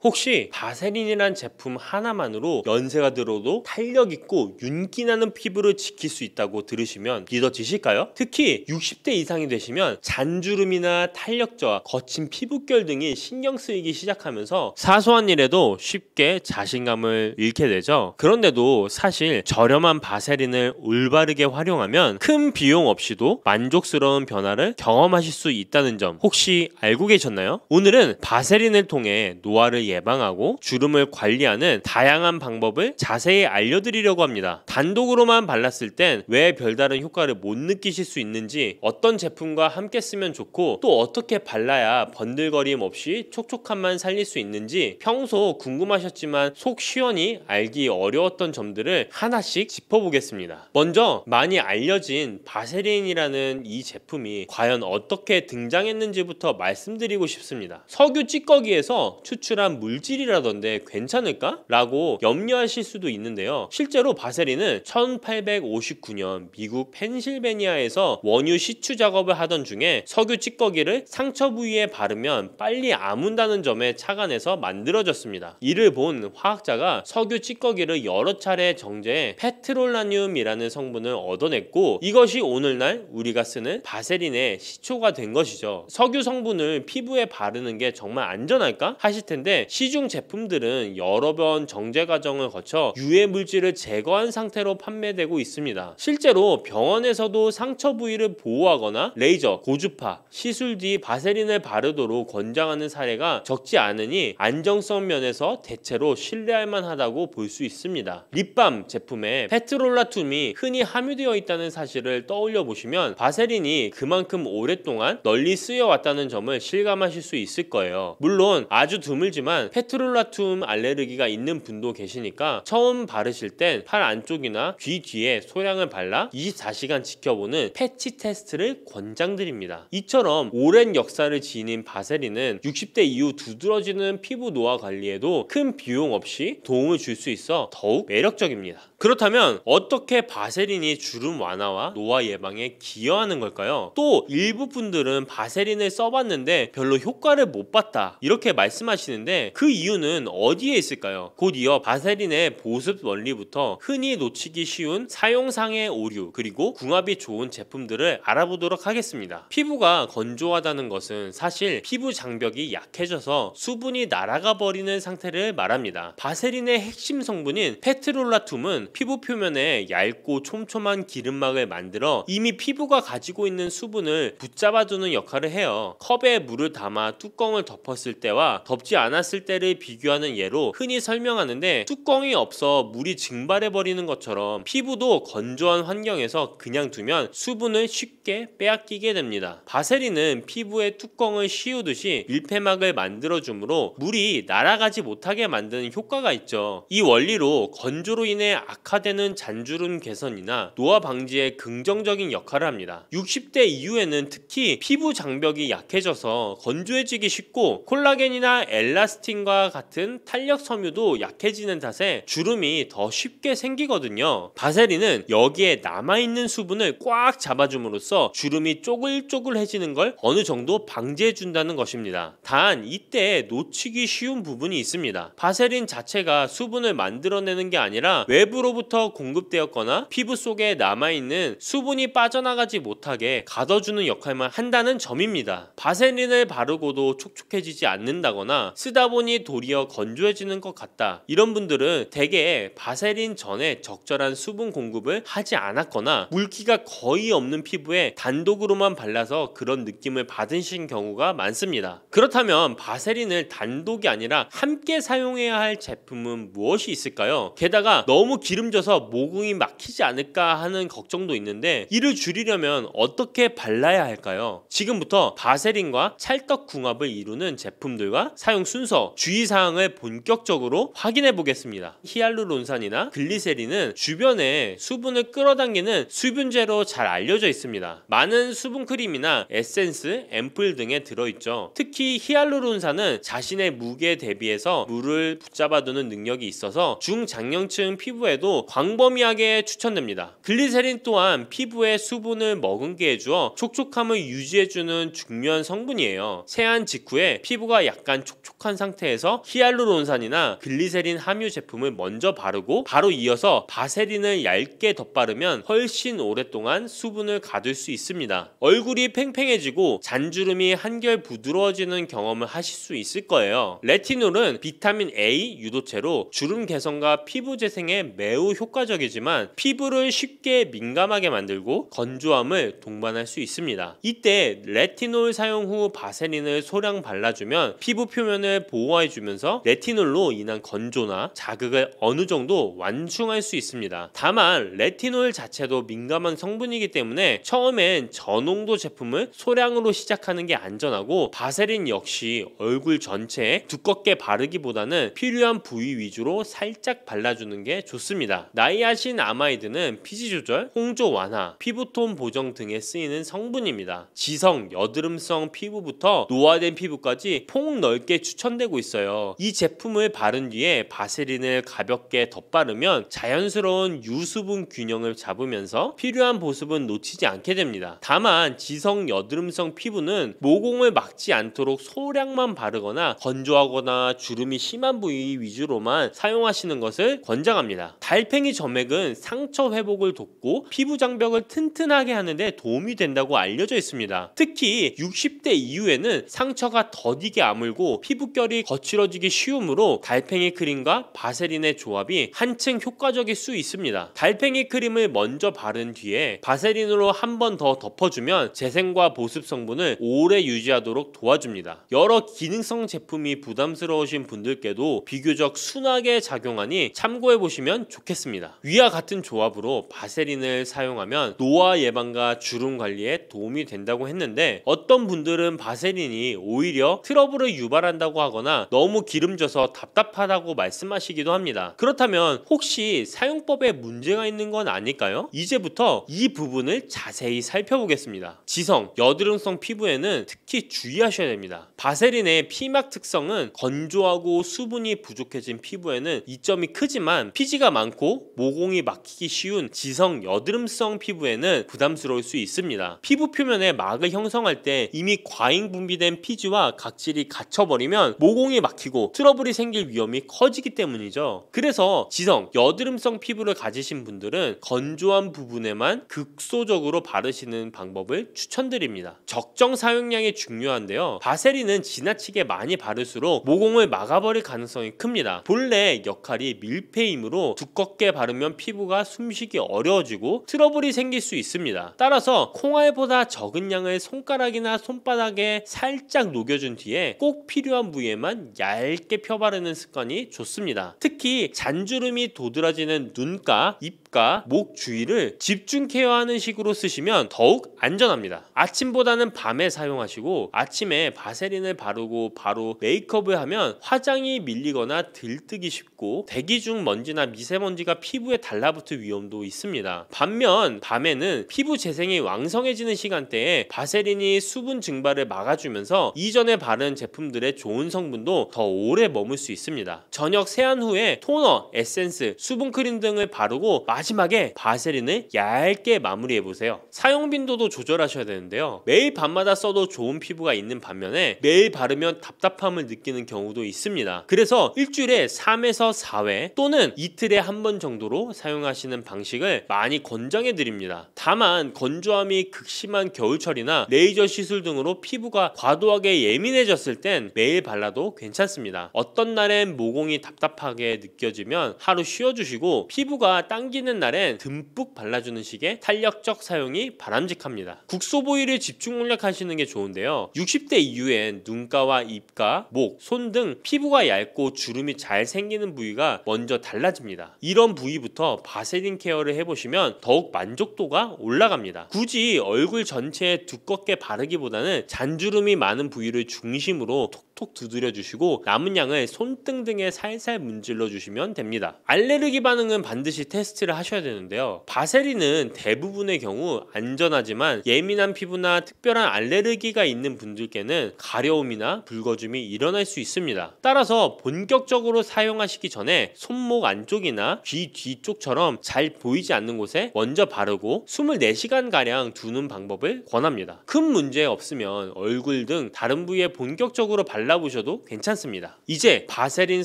혹시 바세린이란 제품 하나만으로 연세가 들어도 탄력있고 윤기나는 피부를 지킬 수 있다고 들으시면 믿어지실까요? 특히 60대 이상이 되시면 잔주름이나 탄력저하, 거친 피부결 등이 신경 쓰이기 시작하면서 사소한 일에도 쉽게 자신감을 잃게 되죠. 그런데도 사실 저렴한 바세린을 올바르게 활용하면 큰 비용 없이도 만족스러운 변화를 경험하실 수 있다는 점 혹시 알고 계셨나요? 오늘은 바세린을 통해 노화를 예방하고 주름을 관리하는 다양한 방법을 자세히 알려드리려고 합니다. 단독으로만 발랐을 땐 왜 별다른 효과를 못 느끼실 수 있는지, 어떤 제품과 함께 쓰면 좋고 또 어떻게 발라야 번들거림 없이 촉촉함만 살릴 수 있는지 평소 궁금하셨지만 속 시원히 알기 어려웠던 점들을 하나씩 짚어보겠습니다. 먼저 많이 알려진 바세린이라는 이 제품이 과연 어떻게 등장했는지부터 말씀드리고 싶습니다. 석유 찌꺼기에서 추출한 물질이라던데 괜찮을까? 라고 염려하실 수도 있는데요. 실제로 바세린은 1859년 미국 펜실베니아에서 원유 시추 작업을 하던 중에 석유 찌꺼기를 상처 부위에 바르면 빨리 아문다는 점에 착안해서 만들어졌습니다. 이를 본 화학자가 석유 찌꺼기를 여러 차례 정제해 페트롤라늄이라는 성분을 얻어냈고, 이것이 오늘날 우리가 쓰는 바세린의 시초가 된 것이죠. 석유 성분을 피부에 바르는 게 정말 안전할까? 하실 텐데, 시중 제품들은 여러 번 정제 과정을 거쳐 유해 물질을 제거한 상태로 판매되고 있습니다. 실제로 병원에서도 상처 부위를 보호하거나 레이저, 고주파, 시술 뒤 바세린을 바르도록 권장하는 사례가 적지 않으니 안정성 면에서 대체로 신뢰할 만하다고 볼 수 있습니다. 립밤 제품에 페트롤라툼이 흔히 함유되어 있다는 사실을 떠올려 보시면 바세린이 그만큼 오랫동안 널리 쓰여왔다는 점을 실감하실 수 있을 거예요. 물론 아주 드물지만 페트롤라툼 알레르기가 있는 분도 계시니까 처음 바르실 땐 팔 안쪽이나 귀 뒤에 소량을 발라 24시간 지켜보는 패치 테스트를 권장드립니다. 이처럼 오랜 역사를 지닌 바세린은 60대 이후 두드러지는 피부 노화 관리에도 큰 비용 없이 도움을 줄 수 있어 더욱 매력적입니다. 그렇다면 어떻게 바세린이 주름 완화와 노화 예방에 기여하는 걸까요? 또 일부 분들은 바세린을 써봤는데 별로 효과를 못 봤다, 이렇게 말씀하시는데 그 이유는 어디에 있을까요? 곧 이어 바세린의 보습 원리부터 흔히 놓치기 쉬운 사용상의 오류, 그리고 궁합이 좋은 제품들을 알아보도록 하겠습니다. 피부가 건조하다는 것은 사실 피부 장벽이 약해져서 수분이 날아가 버리는 상태를 말합니다. 바세린의 핵심 성분인 페트롤라툼은 피부 표면에 얇고 촘촘한 기름막을 만들어 이미 피부가 가지고 있는 수분을 붙잡아두는 역할을 해요. 컵에 물을 담아 뚜껑을 덮었을 때와 덮지 않았을 때를 비교하는 예로 흔히 설명하는데, 뚜껑이 없어 물이 증발해버리는 것처럼 피부도 건조한 환경에서 그냥 두면 수분을 쉽게 빼앗기게 됩니다. 바세린은 피부에 뚜껑을 씌우듯이 밀폐막을 만들어주므로 물이 날아가지 못하게 만드는 효과가 있죠. 이 원리로 건조로 인해 악화되는 잔주름 개선이나 노화 방지에 긍정적인 역할을 합니다. 60대 이후에는 특히 피부 장벽이 약해져서 건조해지기 쉽고 콜라겐이나 엘라스틴과 같은 탄력 섬유도 약해지는 탓에 주름이 더 쉽게 생기거든요. 바세린은 여기에 남아있는 수분을 꽉 잡아줌으로써 주름이 쪼글쪼글해지는 걸 어느 정도 방지해준다는 것입니다. 단 이때 놓치기 쉬운 부분이 있습니다. 바세린 자체가 수분을 만들어내는 게 아니라 외부로부터 공급되었거나 피부 속에 남아있는 수분이 빠져나가지 못하게 가둬주는 역할만 한다는 점입니다. 바세린을 바르고도 촉촉해지지 않는다거나 쓰다 보니 도리어 건조해지는 것 같다, 이런 분들은 대개 바세린 전에 적절한 수분 공급을 하지 않았거나 물기가 거의 없는 피부에 단독으로만 발라서 그런 느낌을 받으신 경우가 많습니다. 그렇다면 바세린을 단독이 아니라 함께 사용해야 할 제품은 무엇이 있을까요? 게다가 너무 기름져서 모공이 막히지 않을까 하는 걱정도 있는데, 이를 줄이려면 어떻게 발라야 할까요? 지금부터 바세린과 찰떡궁합을 이루는 제품들과 사용 순서, 주의사항을 본격적으로 확인해 보겠습니다. 히알루론산이나 글리세린은 주변에 수분을 끌어당기는 수분제로 잘 알려져 있습니다. 많은 수분크림이나 에센스, 앰플 등에 들어있죠. 특히 히알루론산은 자신의 무게 대비해서 물을 붙잡아두는 능력이 있어서 중장년층 피부에도 중에서도 광범위하게 추천됩니다. 글리세린 또한 피부에 수분을 머금게 해주어 촉촉함을 유지해주는 중요한 성분이에요. 세안 직후에 피부가 약간 촉촉한 상태에서 히알루론산이나 글리세린 함유 제품을 먼저 바르고 바로 이어서 바세린을 얇게 덧바르면 훨씬 오랫동안 수분을 가둘 수 있습니다. 얼굴이 팽팽해지고 잔주름이 한결 부드러워지는 경험을 하실 수 있을 거예요. 레티놀은 비타민 A 유도체로 주름 개선과 피부 재생에 매우 효과적이지만 피부를 쉽게 민감하게 만들고 건조함을 동반할 수 있습니다. 이때 레티놀 사용 후 바세린을 소량 발라주면 피부 표면을 보호해주면서 레티놀로 인한 건조나 자극을 어느 정도 완충할 수 있습니다. 다만 레티놀 자체도 민감한 성분이기 때문에 처음엔 저농도 제품을 소량으로 시작하는 게 안전하고 바세린 역시 얼굴 전체에 두껍게 바르기보다는 필요한 부위 위주로 살짝 발라주는 게 좋습니다. 나이아신 아마이드는 피지 조절, 홍조 완화, 피부톤 보정 등에 쓰이는 성분입니다. 지성, 여드름성 피부부터 노화된 피부까지 폭넓게 추천되고 있어요. 이 제품을 바른 뒤에 바세린을 가볍게 덧바르면 자연스러운 유수분 균형을 잡으면서 필요한 보습은 놓치지 않게 됩니다. 다만 지성 여드름성 피부는 모공을 막지 않도록 소량만 바르거나 건조하거나 주름이 심한 부위 위주로만 사용하시는 것을 권장합니다. 달팽이 점액은 상처 회복을 돕고 피부 장벽을 튼튼하게 하는데 도움이 된다고 알려져 있습니다. 특히 60대 이후에는 상처가 더디게 아물고 피부결이 거칠어지기 쉬우므로 달팽이 크림과 바세린의 조합이 한층 효과적일 수 있습니다. 달팽이 크림을 먼저 바른 뒤에 바세린으로 한 번 더 덮어주면 재생과 보습 성분을 오래 유지하도록 도와줍니다. 여러 기능성 제품이 부담스러우신 분들께도 비교적 순하게 작용하니 참고해보시면 좋겠습니다. 위와 같은 조합으로 바세린을 사용하면 노화 예방과 주름 관리에 도움이 된다고 했는데 어떤 분들은 바세린이 오히려 트러블을 유발한다고 하거나 너무 기름져서 답답하다고 말씀하시기도 합니다. 그렇다면 혹시 사용법에 문제가 있는 건 아닐까요? 이제부터 이 부분을 자세히 살펴보겠습니다. 지성, 여드름성 피부에는 특히 주의하셔야 됩니다. 바세린의 피막 특성은 건조하고 수분이 부족해진 피부에는 이점이 크지만 피지가 많고 모공이 막히기 쉬운 지성 여드름성 피부에는 부담스러울 수 있습니다. 피부 표면에 막을 형성할 때 이미 과잉 분비된 피지와 각질이 갇혀버리면 모공이 막히고 트러블이 생길 위험이 커지기 때문이죠. 그래서 지성 여드름성 피부를 가지신 분들은 건조한 부분에만 극소적으로 바르시는 방법을 추천드립니다. 적정 사용량이 중요한데요. 바세린은 지나치게 많이 바를수록 모공을 막아버릴 가능성이 큽니다. 본래 역할이 밀폐이므로 두껍게 바르면 피부가 숨쉬기 어려워지고 트러블이 생길 수 있습니다. 따라서 콩알보다 적은 양을 손가락이나 손바닥에 살짝 녹여준 뒤에 꼭 필요한 부위에만 얇게 펴바르는 습관이 좋습니다. 특히 잔주름이 도드라지는 눈가, 입가, 목 주위를 집중 케어하는 식으로 쓰시면 더욱 안전합니다. 아침보다는 밤에 사용하시고 아침에 바세린을 바르고 바로 메이크업을 하면 화장이 밀리거나 들뜨기 쉽고 대기 중 먼지나 미세먼지가 피부에 달라붙을 위험도 있습니다. 반면 밤에는 피부 재생이 왕성해지는 시간대에 바세린이 수분 증발을 막아주면서 이전에 바른 제품들의 좋은 성분도 더 오래 머물 수 있습니다. 저녁 세안 후에 토너, 에센스, 수분크림 등을 바르고 마지막에 바세린을 얇게 마무리해보세요. 사용 빈도도 조절하셔야 되는데요. 매일 밤마다 써도 좋은 피부가 있는 반면에 매일 바르면 답답함을 느끼는 경우도 있습니다. 그래서 일주일에 3에서 4회 또는 이틀에 한 번 정도로 사용하시는 방식을 많이 권장해 드립니다. 다만 건조함이 극심한 겨울철이나 레이저 시술 등으로 피부가 과도하게 예민해졌을 땐 매일 발라도 괜찮습니다. 어떤 날엔 모공이 답답하게 느껴지면 하루 쉬어주시고 피부가 당기는 날엔 듬뿍 발라주는 식의 탄력적 사용이 바람직합니다. 국소보일을 집중 공략하시는 게 좋은데요. 60대 이후엔 눈가와 입가, 목, 손 등 피부가 얇고 주름이 잘 생기는 부위가 먼저 달라집니다. 이런 부위부터 바세린 케어를 해보시면 더욱 만족도가 올라갑니다. 굳이 얼굴 전체에 두껍게 바르기보다는 잔주름이 많은 부위를 중심으로 톡톡 두드려 주시고 남은 양을 손등 등에 살살 문질러 주시면 됩니다. 알레르기 반응은 반드시 테스트를 하셔야 되는데요. 바세린은 대부분의 경우 안전하지만 예민한 피부나 특별한 알레르기가 있는 분들께는 가려움이나 붉어짐이 일어날 수 있습니다. 따라서 본격적으로 사용하시기 전에 손목 안쪽이나 귀 뒤쪽처럼 잘 보이지 않는 곳에 먼저 바르고 24시간가량 두는 방법을 권합니다. 큰 문제 없으면 얼굴 등 다른 부위에 본격적으로 발라보셔도 괜찮습니다. 이제 바세린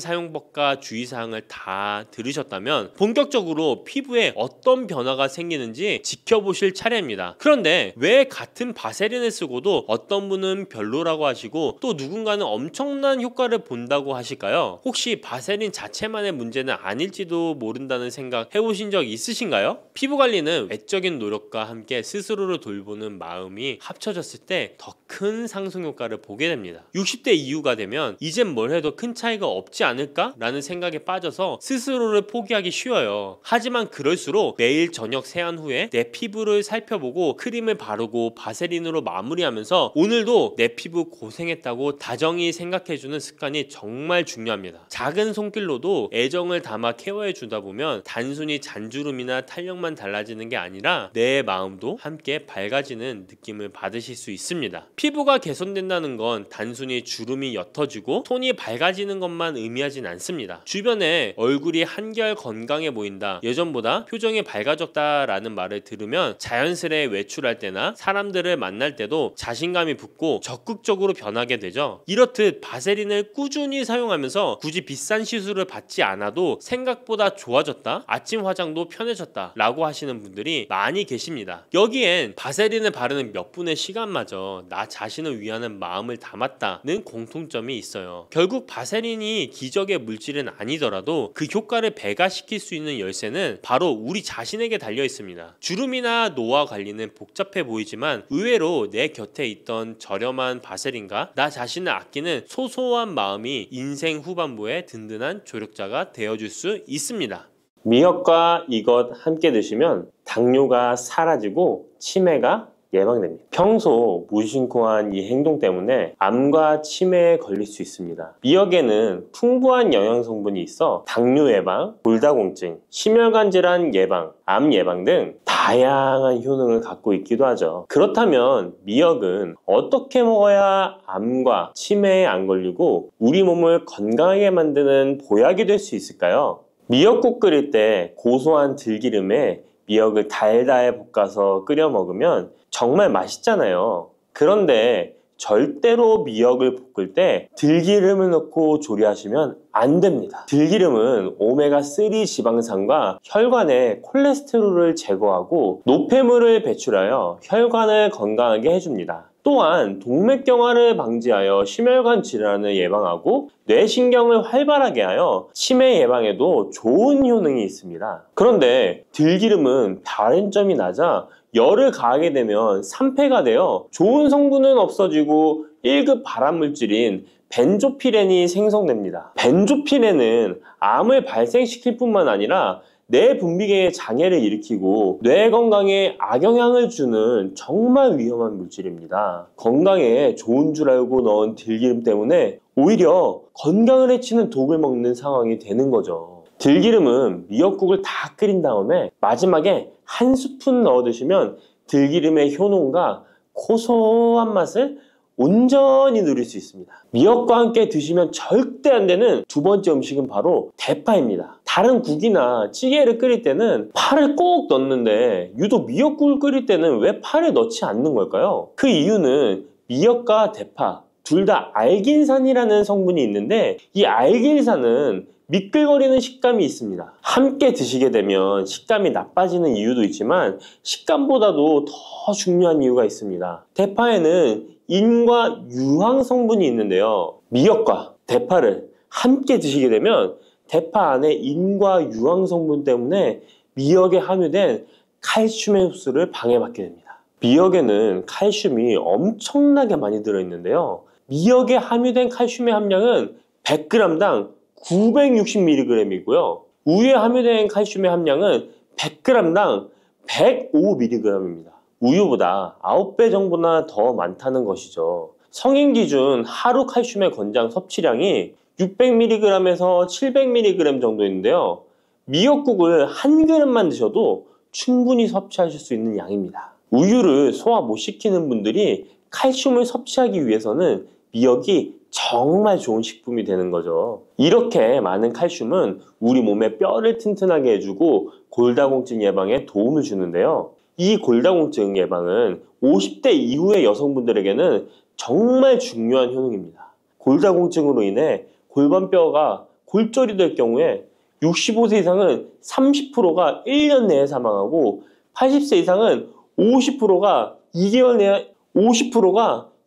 사용법과 주의사항을 다 들으셨다면 본격적으로 피부에 어떤 변화가 생기는지 지켜보실 차례입니다. 그런데 왜 같은 바세린을 쓰고도 어떤 분은 별로라고 하시고 또 누군가는 엄청난 효과를 본다고 하실까요? 혹시 바세린 자체만의 문제는 아닐지도 모른다는 생각 해보신 적 있으신가요? 피부관리는 외적인 노력과 함께 스스로를 돌보는 마음이 합쳐졌을 때 더 큰 상승 효과를 보게 됩니다. 60대 이후가 되면 이젠 뭘 해도 큰 차이가 없지 않을까? 라는 생각에 빠져서 스스로를 포기하기 쉬워요. 하지만 그럴수록 매일 저녁 세안 후에 내 피부를 살펴보고 크림을 바르고 바세린으로 마무리하면서 오늘도 내 피부 고생했다고 다정히 생각해주는 습관이 정말 중요합니다. 작은 손길로도 애정을 담아 케어해주다 보면 단순히 잔주름이나 탄력만 달라지는 게 아니라 내 마음도 함께 밝아지는 느낌을 받으실 수 있습니다. 피부가 개선된다는 건 단순히 주름이 옅어지고 톤이 밝아지는 것만 의미하진 않습니다. 주변에 얼굴이 한결 건강해 보인다, 예전보다 표정이 밝아졌다 라는 말을 들으면 자연스레 외출할 때나 사람들을 만날 때도 자신감이 붙고 적극적으로 변하게 되죠. 이렇듯 바세린을 꾸준히 사용하면서 굳이 비싼 시술을 받지 않아도 생각보다 좋아졌다, 아침 화장도 편해졌다 라고 하시는 분들이 많이 계십니다. 여기엔 바세린을 바르는 몇 분의 시간마저 나 자신을 위하는 마음을 담았다는 공통점이 있어요. 결국 바세린이 기적의 물질은 아니더라도 그 효과를 배가시킬 수 있는 열쇠는 바로 우리 자신에게 달려 있습니다. 주름이나 노화 관리는 복잡해 보이지만 의외로 내 곁에 있던 저렴한 바세린과 나 자신을 아끼는 소소한 마음이 인생 후반부에 든든한 조력자가 되어줄 수 있습니다. 미역과 이것 함께 드시면 당뇨가 사라지고 치매가 예방됩니다. 평소 무심코한 이 행동 때문에 암과 치매에 걸릴 수 있습니다. 미역에는 풍부한 영양 성분이 있어 당뇨 예방, 골다공증, 심혈관 질환 예방, 암 예방 등 다양한 효능을 갖고 있기도 하죠. 그렇다면 미역은 어떻게 먹어야 암과 치매에 안 걸리고 우리 몸을 건강하게 만드는 보약이 될 수 있을까요? 미역국 끓일 때 고소한 들기름에 미역을 달달 볶아서 끓여 먹으면 정말 맛있잖아요. 그런데 절대로 미역을 볶을 때 들기름을 넣고 조리하시면 안 됩니다. 들기름은 오메가3 지방산과 혈관의 콜레스테롤을 제거하고 노폐물을 배출하여 혈관을 건강하게 해줍니다. 또한 동맥경화를 방지하여 심혈관 질환을 예방하고 뇌신경을 활발하게 하여 치매 예방에도 좋은 효능이 있습니다. 그런데 들기름은 다른 점이 낮아 열을 가하게 되면 산패가 되어 좋은 성분은 없어지고 1급 발암물질인 벤조피렌이 생성됩니다. 벤조피렌은 암을 발생시킬 뿐만 아니라 뇌 분비계의 장애를 일으키고 뇌 건강에 악영향을 주는 정말 위험한 물질입니다. 건강에 좋은 줄 알고 넣은 들기름 때문에 오히려 건강을 해치는 독을 먹는 상황이 되는 거죠. 들기름은 미역국을 다 끓인 다음에 마지막에 한 스푼 넣어 드시면 들기름의 효능과 고소한 맛을 온전히 누릴 수 있습니다. 미역과 함께 드시면 절대 안 되는 두 번째 음식은 바로 대파입니다. 다른 국이나 찌개를 끓일 때는 파를 꼭 넣는데 유독 미역국을 끓일 때는 왜 파를 넣지 않는 걸까요? 그 이유는 미역과 대파 둘 다 알긴산이라는 성분이 있는데 이 알긴산은 미끌거리는 식감이 있습니다. 함께 드시게 되면 식감이 나빠지는 이유도 있지만 식감보다도 더 중요한 이유가 있습니다. 대파에는 인과 유황 성분이 있는데요. 미역과 대파를 함께 드시게 되면 대파 안에 인과 유황 성분 때문에 미역에 함유된 칼슘의 흡수를 방해받게 됩니다. 미역에는 칼슘이 엄청나게 많이 들어있는데요. 미역에 함유된 칼슘의 함량은 100g당 960mg이고요. 우유에 함유된 칼슘의 함량은 100g당 105mg입니다. 우유보다 9배 정도나 더 많다는 것이죠. 성인 기준 하루 칼슘의 권장 섭취량이 600mg에서 700mg 정도 있는데요. 미역국을 한 그릇만 드셔도 충분히 섭취하실 수 있는 양입니다. 우유를 소화 못 시키는 분들이 칼슘을 섭취하기 위해서는 미역이 정말 좋은 식품이 되는 거죠. 이렇게 많은 칼슘은 우리 몸의 뼈를 튼튼하게 해주고 골다공증 예방에 도움을 주는데요. 이 골다공증 예방은 50대 이후의 여성분들에게는 정말 중요한 효능입니다. 골다공증으로 인해 골반뼈가 골절이 될 경우에 65세 이상은 30%가 1년 내에 사망하고 80세 이상은 50%가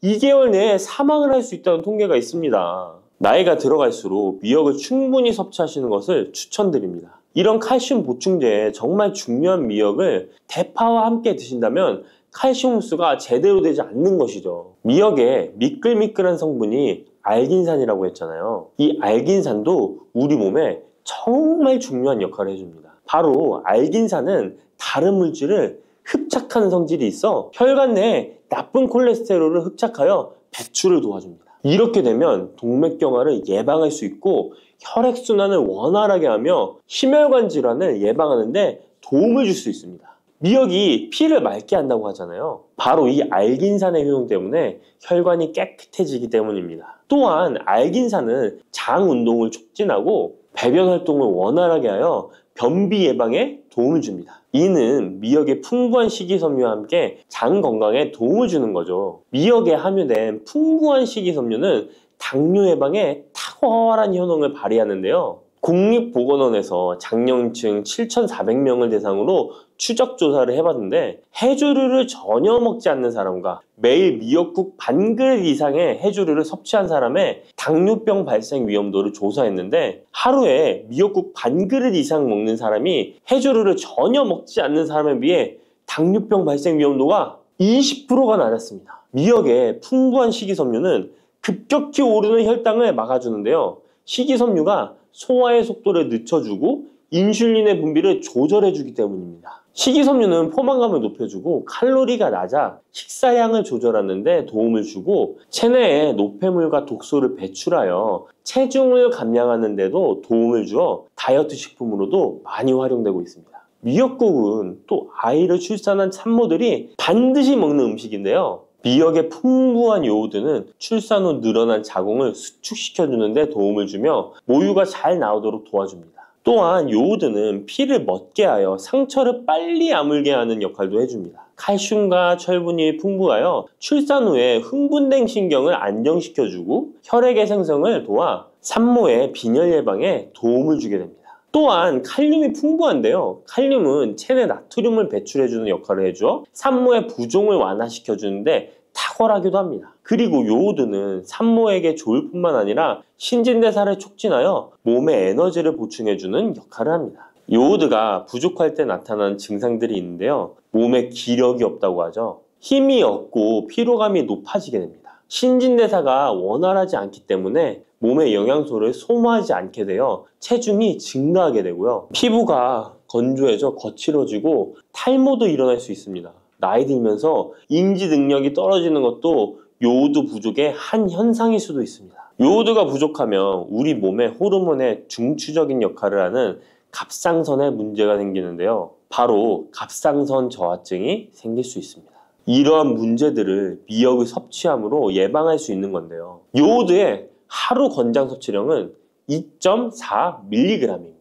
2개월 내에 사망을 할 수 있다는 통계가 있습니다. 나이가 들어갈수록 미역을 충분히 섭취하시는 것을 추천드립니다. 이런 칼슘 보충제에 정말 중요한 미역을 대파와 함께 드신다면 칼슘 흡수가 제대로 되지 않는 것이죠. 미역의 미끌미끌한 성분이 알긴산이라고 했잖아요. 이 알긴산도 우리 몸에 정말 중요한 역할을 해줍니다. 바로 알긴산은 다른 물질을 흡착하는 성질이 있어 혈관 내에 나쁜 콜레스테롤을 흡착하여 배출을 도와줍니다. 이렇게 되면 동맥경화를 예방할 수 있고 혈액순환을 원활하게 하며 심혈관 질환을 예방하는 데 도움을 줄 수 있습니다. 미역이 피를 맑게 한다고 하잖아요. 바로 이 알긴산의 효능 때문에 혈관이 깨끗해지기 때문입니다. 또한 알긴산은 장 운동을 촉진하고 배변 활동을 원활하게 하여 변비 예방에 도움을 줍니다. 이는 미역의 풍부한 식이섬유와 함께 장 건강에 도움을 주는 거죠. 미역에 함유된 풍부한 식이섬유는 당뇨 예방에 탁월한 효능을 발휘하는데요. 국립보건원에서 장년층 7,400명을 대상으로 추적 조사를 해봤는데 해조류를 전혀 먹지 않는 사람과 매일 미역국 반 그릇 이상의 해조류를 섭취한 사람의 당뇨병 발생 위험도를 조사했는데 하루에 미역국 반 그릇 이상 먹는 사람이 해조류를 전혀 먹지 않는 사람에 비해 당뇨병 발생 위험도가 20%가 낮았습니다. 미역의 풍부한 식이섬유는 급격히 오르는 혈당을 막아주는데요. 식이섬유가 소화의 속도를 늦춰주고 인슐린의 분비를 조절해주기 때문입니다. 식이섬유는 포만감을 높여주고 칼로리가 낮아 식사량을 조절하는 데 도움을 주고 체내에 노폐물과 독소를 배출하여 체중을 감량하는 데도 도움을 주어 다이어트 식품으로도 많이 활용되고 있습니다. 미역국은 또 아이를 출산한 산모들이 반드시 먹는 음식인데요. 미역의 풍부한 요오드는 출산 후 늘어난 자궁을 수축시켜주는 데 도움을 주며 모유가 잘 나오도록 도와줍니다. 또한 요오드는 피를 멎게 하여 상처를 빨리 아물게 하는 역할도 해줍니다. 칼슘과 철분이 풍부하여 출산 후에 흥분된 신경을 안정시켜주고 혈액의 생성을 도와 산모의 빈혈 예방에 도움을 주게 됩니다. 또한 칼륨이 풍부한데요. 칼륨은 체내 나트륨을 배출해주는 역할을 해줘 산모의 부종을 완화시켜주는데 탁월하기도 합니다. 그리고 요오드는 산모에게 좋을 뿐만 아니라 신진대사를 촉진하여 몸에 에너지를 보충해주는 역할을 합니다. 요오드가 부족할 때 나타나는 증상들이 있는데요. 몸에 기력이 없다고 하죠. 힘이 없고 피로감이 높아지게 됩니다. 신진대사가 원활하지 않기 때문에 몸의 영양소를 소모하지 않게 되어 체중이 증가하게 되고요. 피부가 건조해져 거칠어지고 탈모도 일어날 수 있습니다. 나이 들면서 인지 능력이 떨어지는 것도 요오드 부족의 한 현상일 수도 있습니다. 요오드가 부족하면 우리 몸의 호르몬의 중추적인 역할을 하는 갑상선에 문제가 생기는데요. 바로 갑상선 저하증이 생길 수 있습니다. 이러한 문제들을 미역을 섭취함으로 예방할 수 있는 건데요. 요오드의 하루 권장 섭취량은 2.4mg입니다.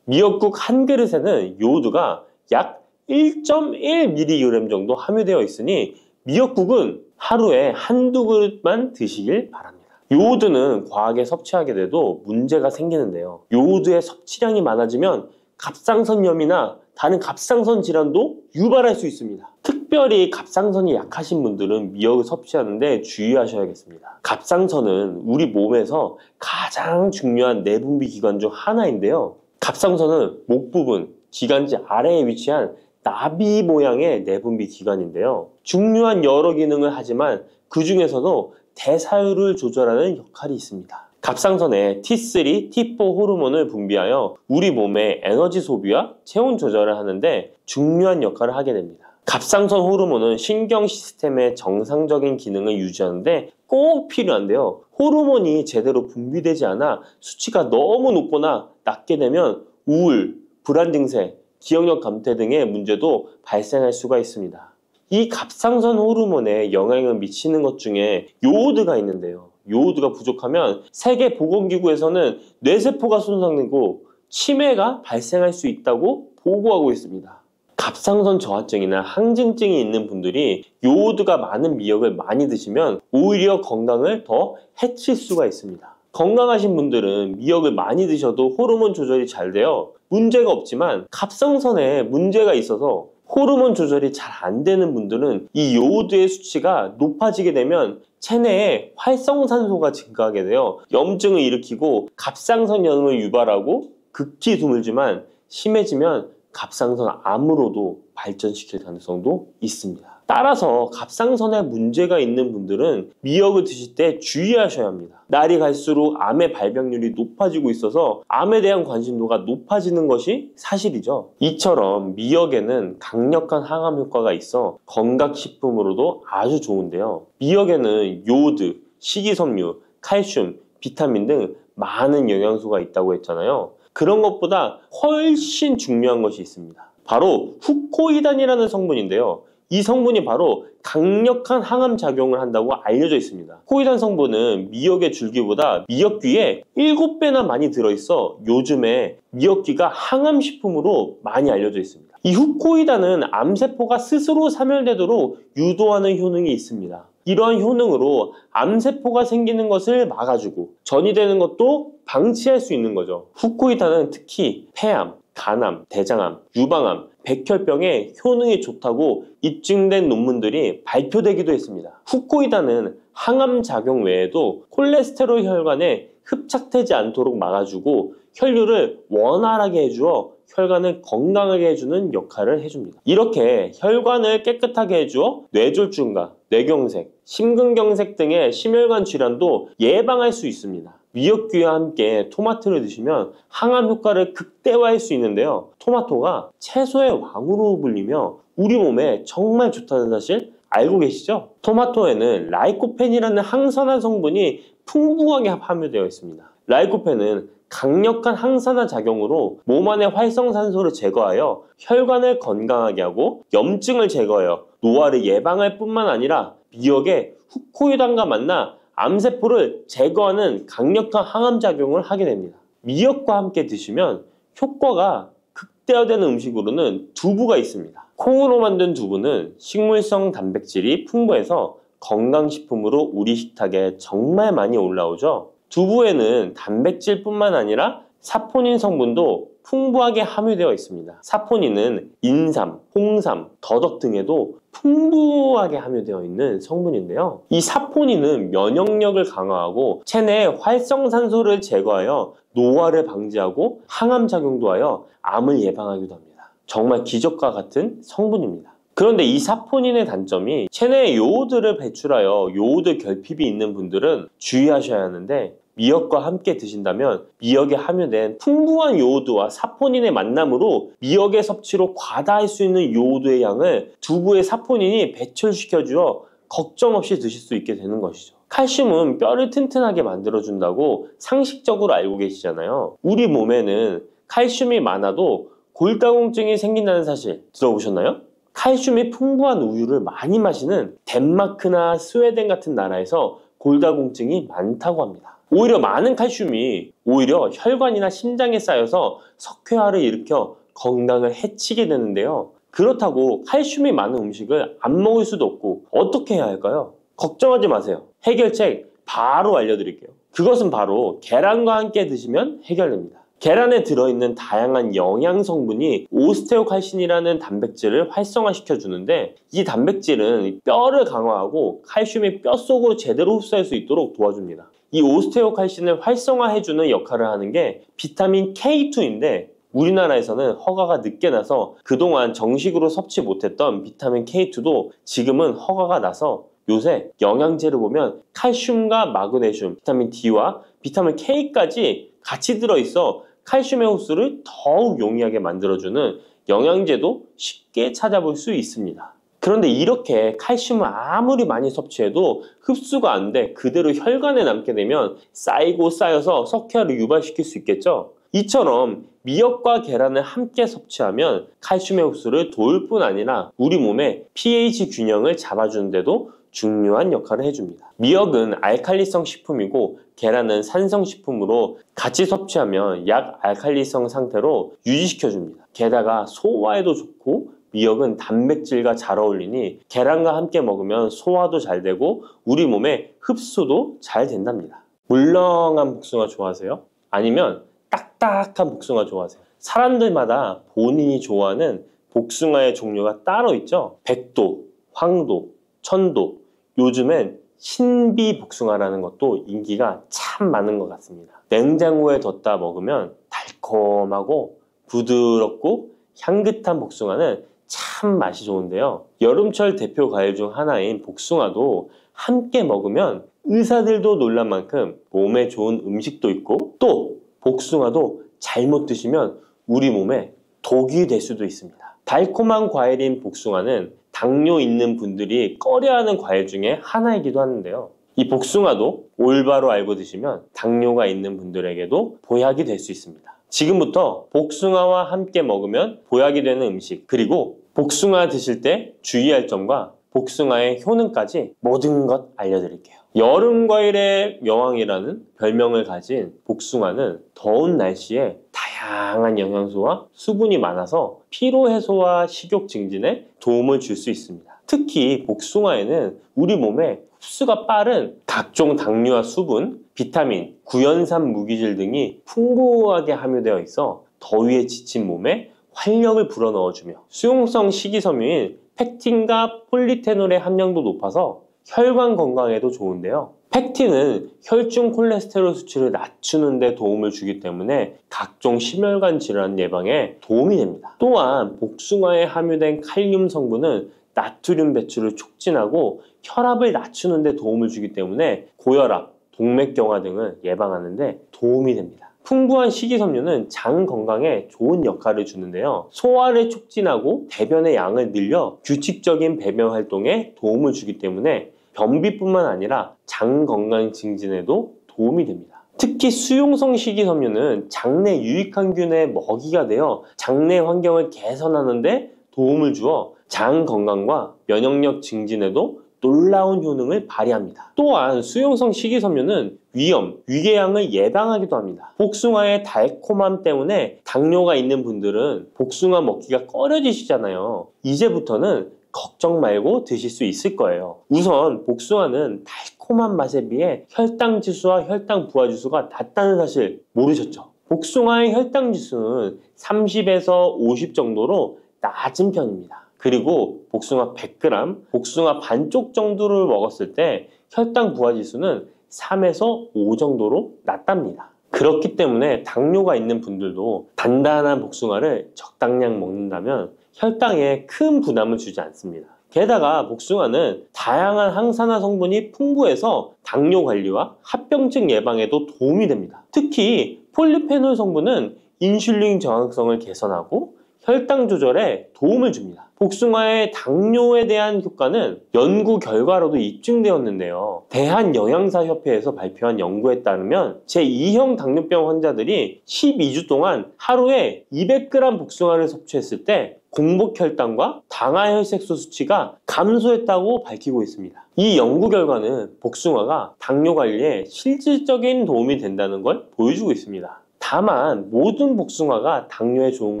미역국 한 그릇에는 요오드가 약 1.1mg 정도 함유되어 있으니 미역국은 하루에 한두 그릇만 드시길 바랍니다. 요오드는 과하게 섭취하게 돼도 문제가 생기는데요. 요오드의 섭취량이 많아지면 갑상선염이나 다른 갑상선 질환도 유발할 수 있습니다. 특별히 갑상선이 약하신 분들은 미역을 섭취하는데 주의하셔야겠습니다. 갑상선은 우리 몸에서 가장 중요한 내분비 기관 중 하나인데요. 갑상선은 목 부분, 기관지 아래에 위치한 나비 모양의 내분비 기관인데요. 중요한 여러 기능을 하지만 그 중에서도 대사율을 조절하는 역할이 있습니다. 갑상선에 T3, T4 호르몬을 분비하여 우리 몸의 에너지 소비와 체온 조절을 하는데 중요한 역할을 하게 됩니다. 갑상선 호르몬은 신경 시스템의 정상적인 기능을 유지하는데 꼭 필요한데요. 호르몬이 제대로 분비되지 않아 수치가 너무 높거나 낮게 되면 우울, 불안 증세, 기억력 감퇴 등의 문제도 발생할 수가 있습니다. 이 갑상선 호르몬에 영향을 미치는 것 중에 요오드가 있는데요. 요오드가 부족하면 세계보건기구에서는 뇌세포가 손상되고 치매가 발생할 수 있다고 보고하고 있습니다. 갑상선 저하증이나 항진증이 있는 분들이 요오드가 많은 미역을 많이 드시면 오히려 건강을 더 해칠 수가 있습니다. 건강하신 분들은 미역을 많이 드셔도 호르몬 조절이 잘 되어 문제가 없지만 갑상선에 문제가 있어서 호르몬 조절이 잘 안 되는 분들은 이 요오드의 수치가 높아지게 되면 체내에 활성산소가 증가하게 되어 염증을 일으키고 갑상선염을 유발하고 극히 드물지만 심해지면 갑상선 암으로도 발전시킬 가능성도 있습니다. 따라서 갑상선에 문제가 있는 분들은 미역을 드실 때 주의하셔야 합니다. 날이 갈수록 암의 발병률이 높아지고 있어서 암에 대한 관심도가 높아지는 것이 사실이죠. 이처럼 미역에는 강력한 항암 효과가 있어 건강식품으로도 아주 좋은데요. 미역에는 요오드, 식이섬유, 칼슘, 비타민 등 많은 영양소가 있다고 했잖아요. 그런 것보다 훨씬 중요한 것이 있습니다. 바로 후코이단이라는 성분인데요. 이 성분이 바로 강력한 항암 작용을 한다고 알려져 있습니다. 코이단 성분은 미역의 줄기보다 미역귀에 7배나 많이 들어있어 요즘에 미역귀가 항암식품으로 많이 알려져 있습니다. 이 후코이단은 암세포가 스스로 사멸되도록 유도하는 효능이 있습니다. 이러한 효능으로 암세포가 생기는 것을 막아주고 전이 되는 것도 방치할 수 있는 거죠. 후코이단은 특히 폐암, 간암, 대장암, 유방암, 백혈병에 효능이 좋다고 입증된 논문들이 발표되기도 했습니다. 후코이단은 항암 작용 외에도 콜레스테롤 혈관에 흡착되지 않도록 막아주고 혈류를 원활하게 해주어 혈관을 건강하게 해주는 역할을 해줍니다. 이렇게 혈관을 깨끗하게 해주어 뇌졸중과 뇌경색, 심근경색 등의 심혈관 질환도 예방할 수 있습니다. 미역귀와 함께 토마토를 드시면 항암 효과를 극대화할 수 있는데요. 토마토가 채소의 왕으로 불리며 우리 몸에 정말 좋다는 사실 알고 계시죠? 토마토에는 라이코펜이라는 항산화 성분이 풍부하게 함유되어 있습니다. 라이코펜은 강력한 항산화 작용으로 몸 안의 활성산소를 제거하여 혈관을 건강하게 하고 염증을 제거하여 노화를 예방할 뿐만 아니라 미역의 후코이단과 만나 암세포를 제거하는 강력한 항암작용을 하게 됩니다. 미역과 함께 드시면 효과가 극대화되는 음식으로는 두부가 있습니다. 콩으로 만든 두부는 식물성 단백질이 풍부해서 건강식품으로 우리 식탁에 정말 많이 올라오죠. 두부에는 단백질뿐만 아니라 사포닌 성분도 풍부하게 함유되어 있습니다. 사포닌은 인삼, 홍삼, 더덕 등에도 풍부하게 함유되어 있는 성분인데요. 이 사포닌은 면역력을 강화하고 체내의 활성산소를 제거하여 노화를 방지하고 항암 작용도 하여 암을 예방하기도 합니다. 정말 기적과 같은 성분입니다. 그런데 이 사포닌의 단점이 체내에 요오드를 배출하여 요오드 결핍이 있는 분들은 주의하셔야 하는데 미역과 함께 드신다면 미역에 함유된 풍부한 요오드와 사포닌의 만남으로 미역의 섭취로 과다할 수 있는 요오드의 양을 두부의 사포닌이 배출시켜주어 걱정 없이 드실 수 있게 되는 것이죠. 칼슘은 뼈를 튼튼하게 만들어준다고 상식적으로 알고 계시잖아요. 우리 몸에는 칼슘이 많아도 골다공증이 생긴다는 사실 들어보셨나요? 칼슘이 풍부한 우유를 많이 마시는 덴마크나 스웨덴 같은 나라에서 골다공증이 많다고 합니다. 오히려 많은 칼슘이 오히려 혈관이나 심장에 쌓여서 석회화를 일으켜 건강을 해치게 되는데요. 그렇다고 칼슘이 많은 음식을 안 먹을 수도 없고 어떻게 해야 할까요? 걱정하지 마세요. 해결책 바로 알려드릴게요. 그것은 바로 계란과 함께 드시면 해결됩니다. 계란에 들어있는 다양한 영양 성분이 오스테오칼신이라는 단백질을 활성화시켜 주는데 이 단백질은 뼈를 강화하고 칼슘이 뼛속으로 제대로 흡수할 수 있도록 도와줍니다. 이 오스테오칼신을 활성화해주는 역할을 하는 게 비타민 K2인데 우리나라에서는 허가가 늦게 나서 그동안 정식으로 섭취 못했던 비타민 K2도 지금은 허가가 나서 요새 영양제를 보면 칼슘과 마그네슘, 비타민 D와 비타민 K까지 같이 들어있어 칼슘의 흡수를 더욱 용이하게 만들어주는 영양제도 쉽게 찾아볼 수 있습니다. 그런데 이렇게 칼슘을 아무리 많이 섭취해도 흡수가 안 돼 그대로 혈관에 남게 되면 쌓이고 쌓여서 석회화를 유발시킬 수 있겠죠. 이처럼 미역과 계란을 함께 섭취하면 칼슘의 흡수를 도울 뿐 아니라 우리 몸의 pH 균형을 잡아주는 데도 중요한 역할을 해줍니다. 미역은 알칼리성 식품이고 계란은 산성 식품으로 같이 섭취하면 약알칼리성 상태로 유지시켜줍니다. 게다가 소화에도 좋고 미역은 단백질과 잘 어울리니 계란과 함께 먹으면 소화도 잘 되고 우리 몸의 흡수도 잘 된답니다. 물렁한 복숭아 좋아하세요? 아니면 딱딱한 복숭아 좋아하세요? 사람들마다 본인이 좋아하는 복숭아의 종류가 따로 있죠. 백도, 황도, 천도, 요즘엔 신비 복숭아라는 것도 인기가 참 많은 것 같습니다. 냉장고에 뒀다 먹으면 달콤하고 부드럽고 향긋한 복숭아는 참 맛이 좋은데요. 여름철 대표 과일 중 하나인 복숭아도 함께 먹으면 의사들도 놀란 만큼 몸에 좋은 음식도 있고 또 복숭아도 잘못 드시면 우리 몸에 독이 될 수도 있습니다. 달콤한 과일인 복숭아는 당뇨 있는 분들이 꺼려하는 과일 중에 하나이기도 하는데요. 이 복숭아도 올바로 알고 드시면 당뇨가 있는 분들에게도 보약이 될 수 있습니다. 지금부터 복숭아와 함께 먹으면 보약이 되는 음식, 그리고 복숭아 드실 때 주의할 점과 복숭아의 효능까지 모든 것 알려드릴게요. 여름 과일의 여왕이라는 별명을 가진 복숭아는 더운 날씨에 다양한 영양소와 수분이 많아서 피로 해소와 식욕 증진에 도움을 줄 수 있습니다. 특히 복숭아에는 우리 몸에 흡수가 빠른 각종 당류와 수분, 비타민, 구연산 무기질 등이 풍부하게 함유되어 있어 더위에 지친 몸에 활력을 불어넣어주며 수용성 식이섬유인 펙틴과 폴리페놀의 함량도 높아서 혈관 건강에도 좋은데요. 펙틴은 혈중 콜레스테롤 수치를 낮추는 데 도움을 주기 때문에 각종 심혈관 질환 예방에 도움이 됩니다. 또한 복숭아에 함유된 칼륨 성분은 나트륨 배출을 촉진하고 혈압을 낮추는 데 도움을 주기 때문에 고혈압, 동맥경화 등을 예방하는 데 도움이 됩니다. 풍부한 식이섬유는 장 건강에 좋은 역할을 주는데요. 소화를 촉진하고 배변의 양을 늘려 규칙적인 배변 활동에 도움을 주기 때문에 변비뿐만 아니라 장 건강 증진에도 도움이 됩니다. 특히 수용성 식이섬유는 장내 유익항균의 먹이가 되어 장내 환경을 개선하는 데 도움을 주어 장 건강과 면역력 증진에도 놀라운 효능을 발휘합니다. 또한 수용성 식이섬유는 위염, 위궤양을 예방하기도 합니다. 복숭아의 달콤함 때문에 당뇨가 있는 분들은 복숭아 먹기가 꺼려지시잖아요. 이제부터는 걱정 말고 드실 수 있을 거예요. 우선 복숭아는 달콤한 맛에 비해 혈당 지수와 혈당 부하 지수가 낮다는 사실 모르셨죠? 복숭아의 혈당 지수는 30에서 50 정도로 낮은 편입니다. 그리고 복숭아 100g, 복숭아 반쪽 정도를 먹었을 때 혈당 부하 지수는 3에서 5 정도로 낮답니다. 그렇기 때문에 당뇨가 있는 분들도 단단한 복숭아를 적당량 먹는다면 혈당에 큰 부담을 주지 않습니다. 게다가 복숭아는 다양한 항산화 성분이 풍부해서 당뇨 관리와 합병증 예방에도 도움이 됩니다. 특히 폴리페놀 성분은 인슐린 저항성을 개선하고 혈당 조절에 도움을 줍니다. 복숭아의 당뇨에 대한 효과는 연구 결과로도 입증되었는데요. 대한영양사협회에서 발표한 연구에 따르면 제2형 당뇨병 환자들이 12주 동안 하루에 200g 복숭아를 섭취했을 때 공복혈당과 당화혈색소 수치가 감소했다고 밝히고 있습니다. 이 연구 결과는 복숭아가 당뇨 관리에 실질적인 도움이 된다는 걸 보여주고 있습니다. 다만 모든 복숭아가 당뇨에 좋은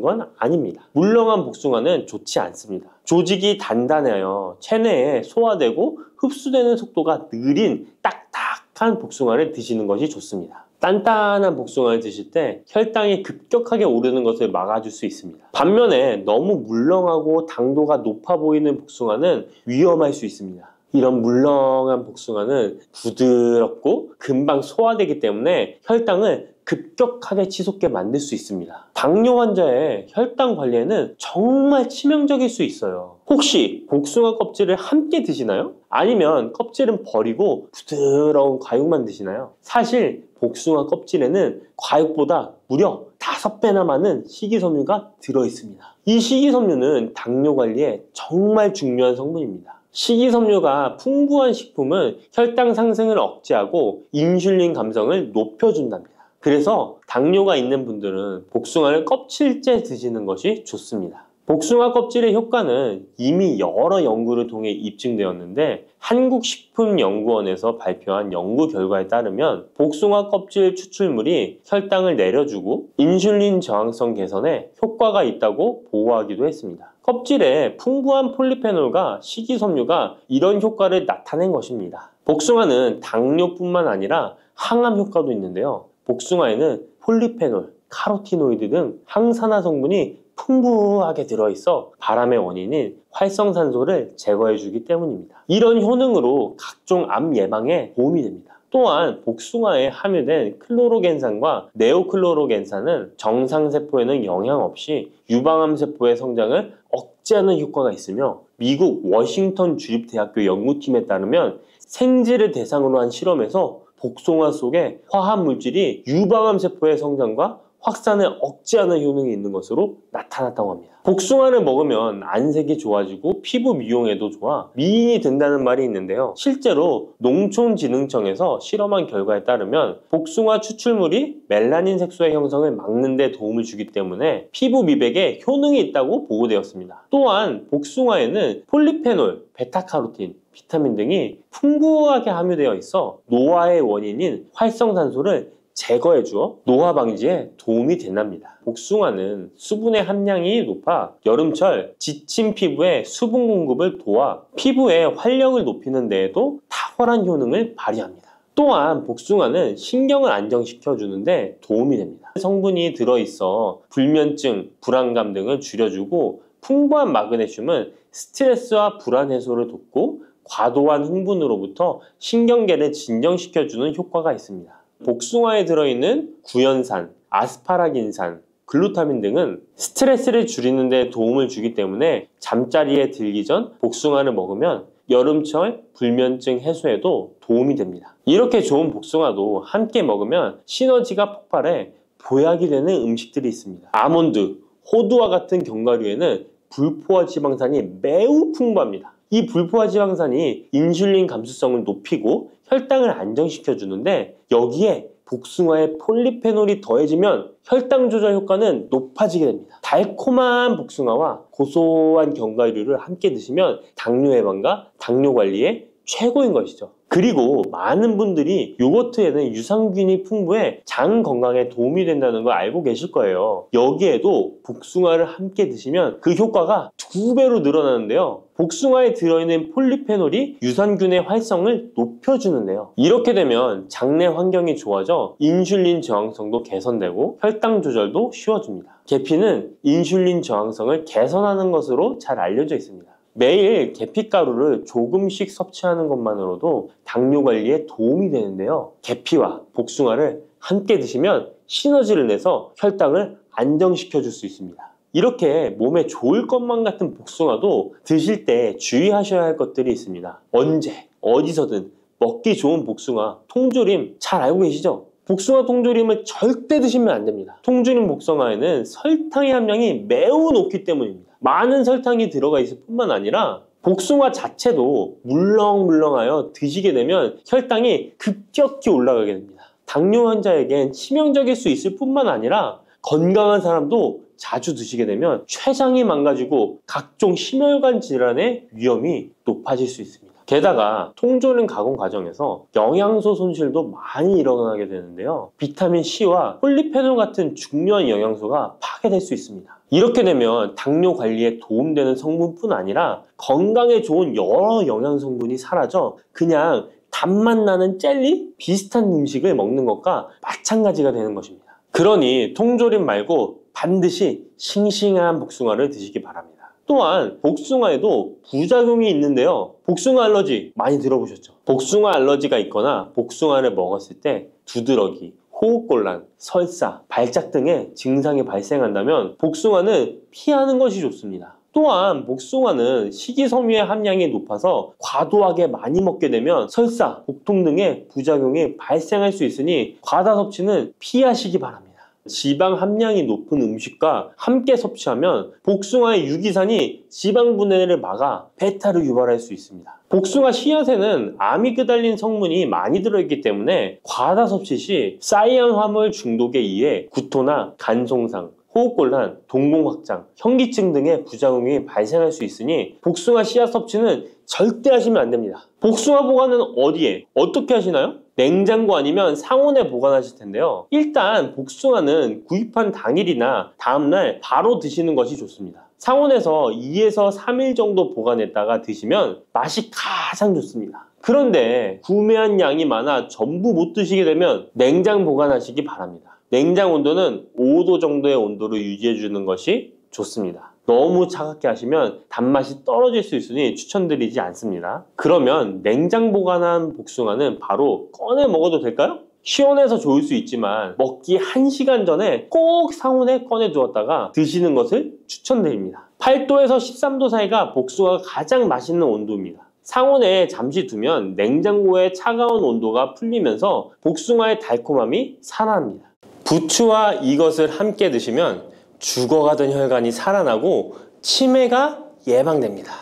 건 아닙니다. 물렁한 복숭아는 좋지 않습니다. 조직이 단단해요. 체내에 소화되고 흡수되는 속도가 느린 딱딱한 복숭아를 드시는 것이 좋습니다. 단단한 복숭아를 드실 때 혈당이 급격하게 오르는 것을 막아줄 수 있습니다. 반면에 너무 물렁하고 당도가 높아 보이는 복숭아는 위험할 수 있습니다. 이런 물렁한 복숭아는 부드럽고 금방 소화되기 때문에 혈당을 급격하게 치솟게 만들 수 있습니다. 당뇨 환자의 혈당 관리에는 정말 치명적일 수 있어요. 혹시 복숭아 껍질을 함께 드시나요? 아니면 껍질은 버리고 부드러운 과육만 드시나요? 사실 복숭아 껍질에는 과육보다 무려 5배나 많은 식이섬유가 들어있습니다. 이 식이섬유는 당뇨 관리에 정말 중요한 성분입니다. 식이섬유가 풍부한 식품은 혈당 상승을 억제하고 인슐린 감성을 높여준답니다. 그래서 당뇨가 있는 분들은 복숭아를 껍질째 드시는 것이 좋습니다. 복숭아 껍질의 효과는 이미 여러 연구를 통해 입증되었는데 한국식품연구원에서 발표한 연구 결과에 따르면 복숭아 껍질 추출물이 혈당을 내려주고 인슐린 저항성 개선에 효과가 있다고 보고하기도 했습니다. 껍질에 풍부한 폴리페놀과 식이섬유가 이런 효과를 나타낸 것입니다. 복숭아는 당뇨뿐만 아니라 항암 효과도 있는데요. 복숭아에는 폴리페놀, 카로티노이드 등 항산화 성분이 풍부하게 들어있어 바람의 원인인 활성산소를 제거해주기 때문입니다. 이런 효능으로 각종 암 예방에 도움이 됩니다. 또한 복숭아에 함유된 클로로겐산과 네오클로로겐산은 정상세포에는 영향 없이 유방암세포의 성장을 억제하는 효과가 있으며 미국 워싱턴 주립대학교 연구팀에 따르면 생쥐를 대상으로 한 실험에서 복숭아 속에 화합물질이 유방암세포의 성장과 확산을 억제하는 효능이 있는 것으로 나타났다고 합니다. 복숭아를 먹으면 안색이 좋아지고 피부 미용에도 좋아 미인이 된다는 말이 있는데요. 실제로 농촌진흥청에서 실험한 결과에 따르면 복숭아 추출물이 멜라닌 색소의 형성을 막는 데 도움을 주기 때문에 피부 미백에 효능이 있다고 보고되었습니다. 또한 복숭아에는 폴리페놀, 베타카로틴, 비타민 등이 풍부하게 함유되어 있어 노화의 원인인 활성산소를 제거해주어 노화 방지에 도움이 된답니다. 복숭아는 수분의 함량이 높아 여름철 지친 피부에 수분 공급을 도와 피부의 활력을 높이는 데에도 탁월한 효능을 발휘합니다. 또한 복숭아는 신경을 안정시켜주는데 도움이 됩니다. 성분이 들어있어 불면증, 불안감 등을 줄여주고 풍부한 마그네슘은 스트레스와 불안 해소를 돕고 과도한 흥분으로부터 신경계를 진정시켜주는 효과가 있습니다. 복숭아에 들어있는 구연산, 아스파라긴산, 글루타민 등은 스트레스를 줄이는 데 도움을 주기 때문에 잠자리에 들기 전 복숭아를 먹으면 여름철 불면증 해소에도 도움이 됩니다. 이렇게 좋은 복숭아도 함께 먹으면 시너지가 폭발해 보약이 되는 음식들이 있습니다. 아몬드, 호두와 같은 견과류에는 불포화 지방산이 매우 풍부합니다. 이 불포화 지방산이 인슐린 감수성을 높이고 혈당을 안정시켜 주는데 여기에 복숭아의 폴리페놀이 더해지면 혈당 조절 효과는 높아지게 됩니다. 달콤한 복숭아와 고소한 견과류를 함께 드시면 당뇨 예방과 당뇨 관리에 최고인 것이죠. 그리고 많은 분들이 요거트에는 유산균이 풍부해 장 건강에 도움이 된다는 걸 알고 계실 거예요. 여기에도 복숭아를 함께 드시면 그 효과가 2배로 늘어나는데요. 복숭아에 들어있는 폴리페놀이 유산균의 활성을 높여주는데요. 이렇게 되면 장내 환경이 좋아져 인슐린 저항성도 개선되고 혈당 조절도 쉬워집니다. 계피는 인슐린 저항성을 개선하는 것으로 잘 알려져 있습니다. 매일 계피가루를 조금씩 섭취하는 것만으로도 당뇨 관리에 도움이 되는데요. 계피와 복숭아를 함께 드시면 시너지를 내서 혈당을 안정시켜 줄 수 있습니다. 이렇게 몸에 좋을 것만 같은 복숭아도 드실 때 주의하셔야 할 것들이 있습니다. 언제, 어디서든 먹기 좋은 복숭아, 통조림 잘 알고 계시죠? 복숭아 통조림을 절대 드시면 안 됩니다. 통조림 복숭아에는 설탕의 함량이 매우 높기 때문입니다. 많은 설탕이 들어가 있을 뿐만 아니라 복숭아 자체도 물렁물렁하여 드시게 되면 혈당이 급격히 올라가게 됩니다. 당뇨 환자에겐 치명적일 수 있을 뿐만 아니라 건강한 사람도 자주 드시게 되면 췌장이 망가지고 각종 심혈관 질환의 위험이 높아질 수 있습니다. 게다가 통조림 가공 과정에서 영양소 손실도 많이 일어나게 되는데요. 비타민 C와 폴리페놀 같은 중요한 영양소가 파괴될 수 있습니다. 이렇게 되면 당뇨 관리에 도움되는 성분뿐 아니라 건강에 좋은 여러 영양 성분이 사라져 그냥 단맛 나는 젤리? 비슷한 음식을 먹는 것과 마찬가지가 되는 것입니다. 그러니 통조림 말고 반드시 싱싱한 복숭아를 드시기 바랍니다. 또한 복숭아에도 부작용이 있는데요. 복숭아 알러지 많이 들어보셨죠? 복숭아 알러지가 있거나 복숭아를 먹었을 때 두드러기, 호흡곤란, 설사, 발작 등의 증상이 발생한다면 복숭아는 피하는 것이 좋습니다. 또한 복숭아는 식이섬유의 함량이 높아서 과도하게 많이 먹게 되면 설사, 복통 등의 부작용이 발생할 수 있으니 과다 섭취는 피하시기 바랍니다. 지방 함량이 높은 음식과 함께 섭취하면 복숭아의 유기산이 지방 분해를 막아 배탈을 유발할 수 있습니다. 복숭아 씨앗에는 아미그달린 성분이 많이 들어있기 때문에 과다 섭취 시 사이안 화물 중독에 의해 구토나 간 손상, 호흡곤란, 동공 확장, 현기증 등의 부작용이 발생할 수 있으니 복숭아 씨앗 섭취는 절대 하시면 안 됩니다. 복숭아 보관은 어디에, 어떻게 하시나요? 냉장고 아니면 상온에 보관하실 텐데요. 일단 복숭아는 구입한 당일이나 다음날 바로 드시는 것이 좋습니다. 상온에서 2에서 3일 정도 보관했다가 드시면 맛이 가장 좋습니다. 그런데 구매한 양이 많아 전부 못 드시게 되면 냉장 보관하시기 바랍니다. 냉장 온도는 5도 정도의 온도를 유지해 주는 것이 좋습니다. 너무 차갑게 하시면 단맛이 떨어질 수 있으니 추천드리지 않습니다. 그러면 냉장 보관한 복숭아는 바로 꺼내 먹어도 될까요? 시원해서 좋을 수 있지만 먹기 1시간 전에 꼭 상온에 꺼내 두었다가 드시는 것을 추천드립니다. 8도에서 13도 사이가 복숭아가 가장 맛있는 온도입니다. 상온에 잠시 두면 냉장고의 차가운 온도가 풀리면서 복숭아의 달콤함이 살아납니다. 부추와 이것을 함께 드시면 죽어가던 혈관이 살아나고 치매가 예방됩니다.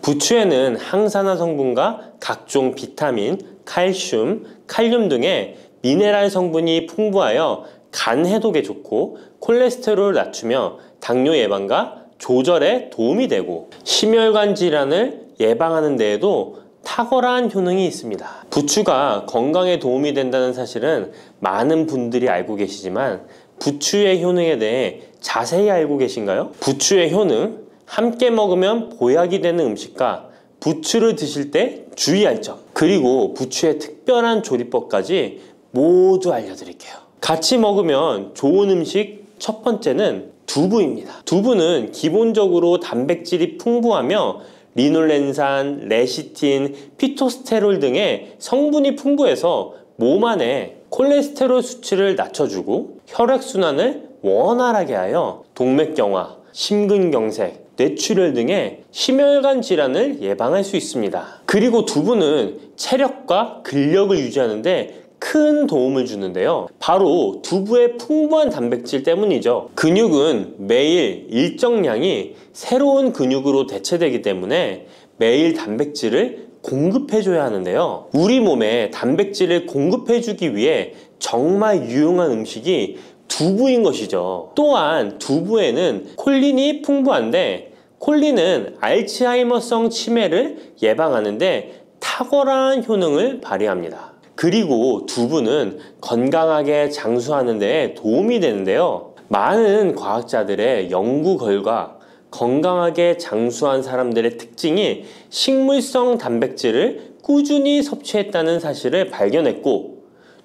부추에는 항산화 성분과 각종 비타민, 칼슘, 칼륨 등의 미네랄 성분이 풍부하여 간 해독에 좋고 콜레스테롤을 낮추며 당뇨 예방과 조절에 도움이 되고 심혈관 질환을 예방하는 데에도 탁월한 효능이 있습니다. 부추가 건강에 도움이 된다는 사실은 많은 분들이 알고 계시지만 부추의 효능에 대해 자세히 알고 계신가요? 부추의 효능, 함께 먹으면 보약이 되는 음식과 부추를 드실 때 주의할 점, 그리고 부추의 특별한 조리법까지 모두 알려드릴게요. 같이 먹으면 좋은 음식 첫 번째는 두부입니다. 두부는 기본적으로 단백질이 풍부하며 리놀렌산, 레시틴, 피토스테롤 등의 성분이 풍부해서 몸 안에 콜레스테롤 수치를 낮춰주고 혈액순환을 원활하게 하여 동맥경화, 심근경색, 뇌출혈 등의 심혈관 질환을 예방할 수 있습니다. 그리고 두부는 체력과 근력을 유지하는 데 큰 도움을 주는데요. 바로 두부의 풍부한 단백질 때문이죠. 근육은 매일 일정량이 새로운 근육으로 대체되기 때문에 매일 단백질을 공급해줘야 하는데요. 우리 몸에 단백질을 공급해주기 위해 정말 유용한 음식이 두부인 것이죠. 또한 두부에는 콜린이 풍부한데 콜린은 알츠하이머성 치매를 예방하는데 탁월한 효능을 발휘합니다. 그리고 두부는 건강하게 장수하는 데 도움이 되는데요. 많은 과학자들의 연구 결과 건강하게 장수한 사람들의 특징이 식물성 단백질을 꾸준히 섭취했다는 사실을 발견했고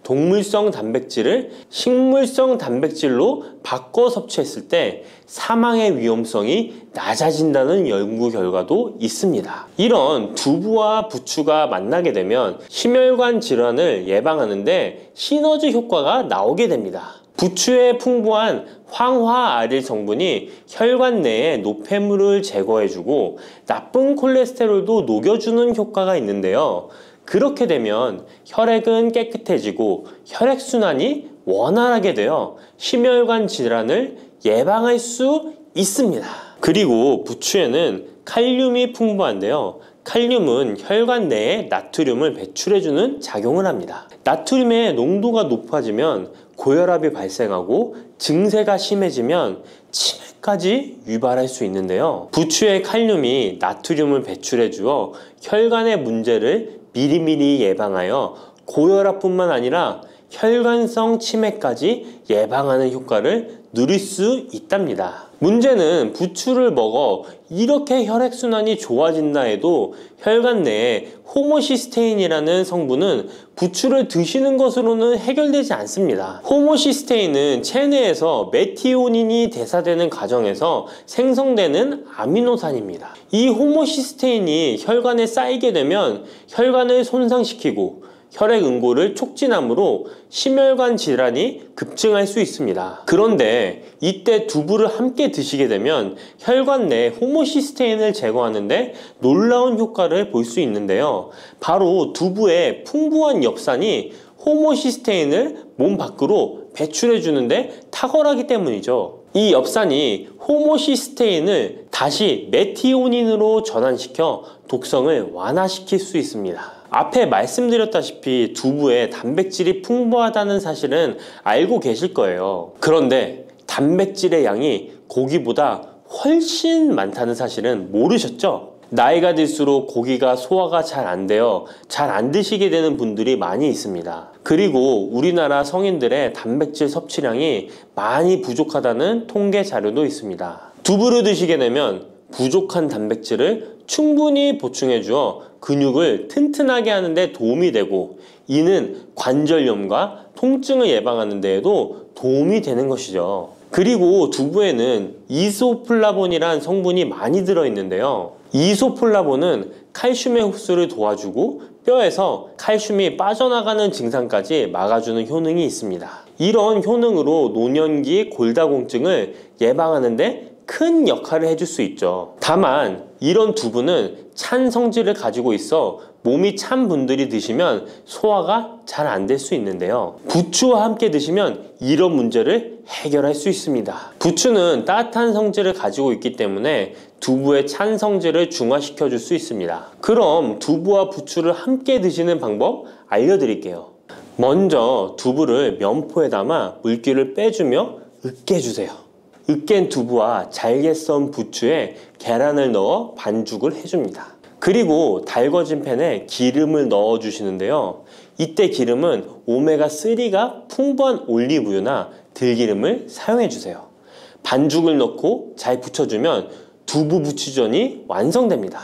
동물성 단백질을 식물성 단백질로 바꿔 섭취했을 때 사망의 위험성이 낮아진다는 연구 결과도 있습니다. 이런 두부와 부추가 만나게 되면 심혈관 질환을 예방하는데 시너지 효과가 나오게 됩니다. 부추에 풍부한 황화아릴 성분이 혈관 내의 노폐물을 제거해주고 나쁜 콜레스테롤도 녹여주는 효과가 있는데요. 그렇게 되면 혈액은 깨끗해지고 혈액순환이 원활하게 되어 심혈관 질환을 예방할 수 있습니다. 그리고 부추에는 칼륨이 풍부한데요. 칼륨은 혈관 내에 나트륨을 배출해주는 작용을 합니다. 나트륨의 농도가 높아지면 고혈압이 발생하고 증세가 심해지면 치매까지 유발할 수 있는데요. 부추의 칼륨이 나트륨을 배출해 주어 혈관의 문제를 미리미리 예방하여 고혈압뿐만 아니라 혈관성 치매까지 예방하는 효과를 누릴 수 있답니다. 문제는 부추를 먹어 이렇게 혈액순환이 좋아진다 해도 혈관 내에 호모시스테인이라는 성분은 부추를 드시는 것으로는 해결되지 않습니다. 호모시스테인은 체내에서 메티오닌이 대사되는 과정에서 생성되는 아미노산입니다. 이 호모시스테인이 혈관에 쌓이게 되면 혈관을 손상시키고 혈액 응고를 촉진하므로 심혈관 질환이 급증할 수 있습니다. 그런데 이때 두부를 함께 드시게 되면 혈관 내 호모시스테인을 제거하는데 놀라운 효과를 볼 수 있는데요. 바로 두부의 풍부한 엽산이 호모시스테인을 몸 밖으로 배출해 주는데 탁월하기 때문이죠. 이 엽산이 호모시스테인을 다시 메티오닌으로 전환시켜 독성을 완화시킬 수 있습니다. 앞에 말씀드렸다시피 두부에 단백질이 풍부하다는 사실은 알고 계실 거예요. 그런데 단백질의 양이 고기보다 훨씬 많다는 사실은 모르셨죠? 나이가 들수록 고기가 소화가 잘 안 되어 잘 안 드시게 되는 분들이 많이 있습니다. 그리고 우리나라 성인들의 단백질 섭취량이 많이 부족하다는 통계 자료도 있습니다. 두부를 드시게 되면 부족한 단백질을 충분히 보충해 주어 근육을 튼튼하게 하는 데 도움이 되고, 이는 관절염과 통증을 예방하는 데에도 도움이 되는 것이죠. 그리고 두부에는 이소플라본이란 성분이 많이 들어있는데요. 이소플라본은 칼슘의 흡수를 도와주고 뼈에서 칼슘이 빠져나가는 증상까지 막아주는 효능이 있습니다. 이런 효능으로 노년기 골다공증을 예방하는 데 큰 역할을 해줄 수 있죠. 다만 이런 두부는 찬 성질을 가지고 있어 몸이 찬 분들이 드시면 소화가 잘 안 될 수 있는데요. 부추와 함께 드시면 이런 문제를 해결할 수 있습니다. 부추는 따뜻한 성질을 가지고 있기 때문에 두부의 찬 성질을 중화시켜 줄 수 있습니다. 그럼 두부와 부추를 함께 드시는 방법 알려드릴게요. 먼저 두부를 면포에 담아 물기를 빼주며 으깨주세요. 으깬 두부와 잘게 썬 부추에 계란을 넣어 반죽을 해줍니다. 그리고 달궈진 팬에 기름을 넣어 주시는데요. 이때 기름은 오메가3가 풍부한 올리브유나 들기름을 사용해 주세요. 반죽을 넣고 잘 부쳐주면 두부 부추전이 완성됩니다.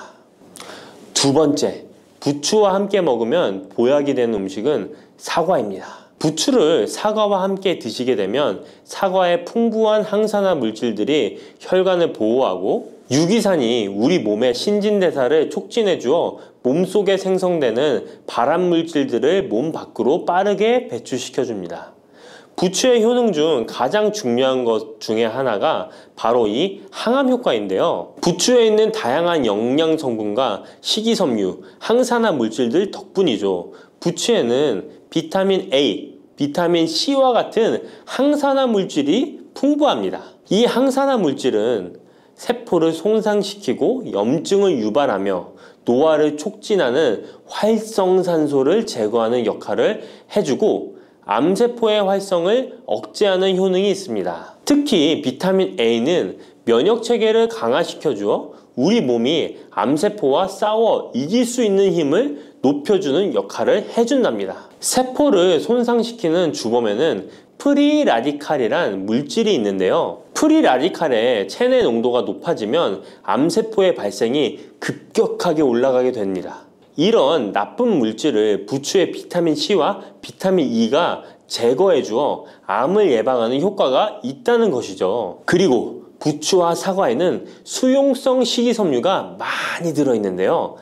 두 번째, 부추와 함께 먹으면 보약이 되는 음식은 사과입니다. 부추를 사과와 함께 드시게 되면 사과의 풍부한 항산화 물질들이 혈관을 보호하고 유기산이 우리 몸의 신진대사를 촉진해 주어 몸속에 생성되는 발암 물질들을 몸 밖으로 빠르게 배출시켜 줍니다. 부추의 효능 중 가장 중요한 것 중에 하나가 바로 이 항암 효과인데요. 부추에 있는 다양한 영양 성분과 식이섬유, 항산화 물질들 덕분이죠. 부추에는 비타민 A, 비타민 C와 같은 항산화 물질이 풍부합니다. 이 항산화 물질은 세포를 손상시키고 염증을 유발하며 노화를 촉진하는 활성산소를 제거하는 역할을 해주고 암세포의 활성을 억제하는 효능이 있습니다. 특히 비타민 A는 면역체계를 강화시켜주어 우리 몸이 암세포와 싸워 이길 수 있는 힘을 높여주는 역할을 해준답니다. 세포를 손상시키는 주범에는 프리라디칼이란 물질이 있는데요. 프리라디칼의 체내 농도가 높아지면 암세포의 발생이 급격하게 올라가게 됩니다. 이런 나쁜 물질을 부추의 비타민 C와 비타민 E가 제거해 주어 암을 예방하는 효과가 있다는 것이죠. 그리고 부추와 사과에는 수용성 식이섬유가 많이 들어있는데요.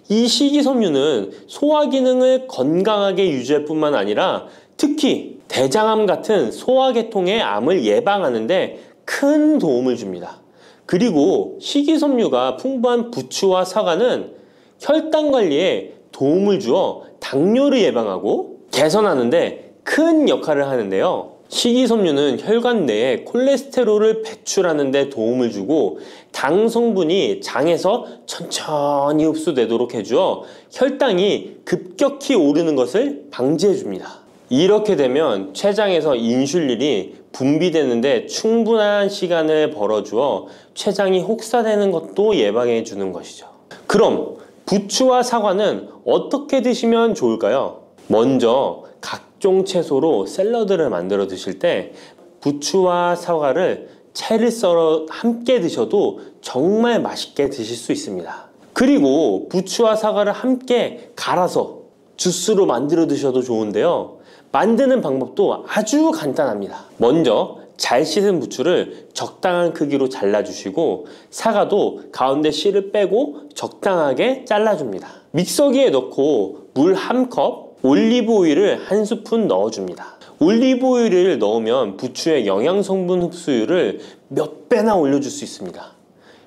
이 식이섬유는 소화 기능을 건강하게 유지할 뿐만 아니라 특히 대장암 같은 소화계통의 암을 예방하는 데 큰 도움을 줍니다. 그리고 식이섬유가 풍부한 부추와 사과는 혈당 관리에 도움을 주어 당뇨를 예방하고 개선하는 데 큰 역할을 하는데요. 식이섬유는 혈관 내에 콜레스테롤을 배출하는 데 도움을 주고 당 성분이 장에서 천천히 흡수되도록 해주어 혈당이 급격히 오르는 것을 방지해 줍니다. 이렇게 되면 췌장에서 인슐린이 분비되는데 충분한 시간을 벌어주어 췌장이 혹사되는 것도 예방해 주는 것이죠. 그럼 부추와 사과는 어떻게 드시면 좋을까요? 먼저 각종 채소로 샐러드를 만들어 드실 때 부추와 사과를 채를 썰어 함께 드셔도 정말 맛있게 드실 수 있습니다. 그리고 부추와 사과를 함께 갈아서 주스로 만들어 드셔도 좋은데요. 만드는 방법도 아주 간단합니다. 먼저 잘 씻은 부추를 적당한 크기로 잘라주시고 사과도 가운데 씨를 빼고 적당하게 잘라줍니다. 믹서기에 넣고 물 1컵, 올리브 오일을 1스푼 넣어줍니다. 올리브 오일을 넣으면 부추의 영양성분 흡수율을 몇 배나 올려줄 수 있습니다.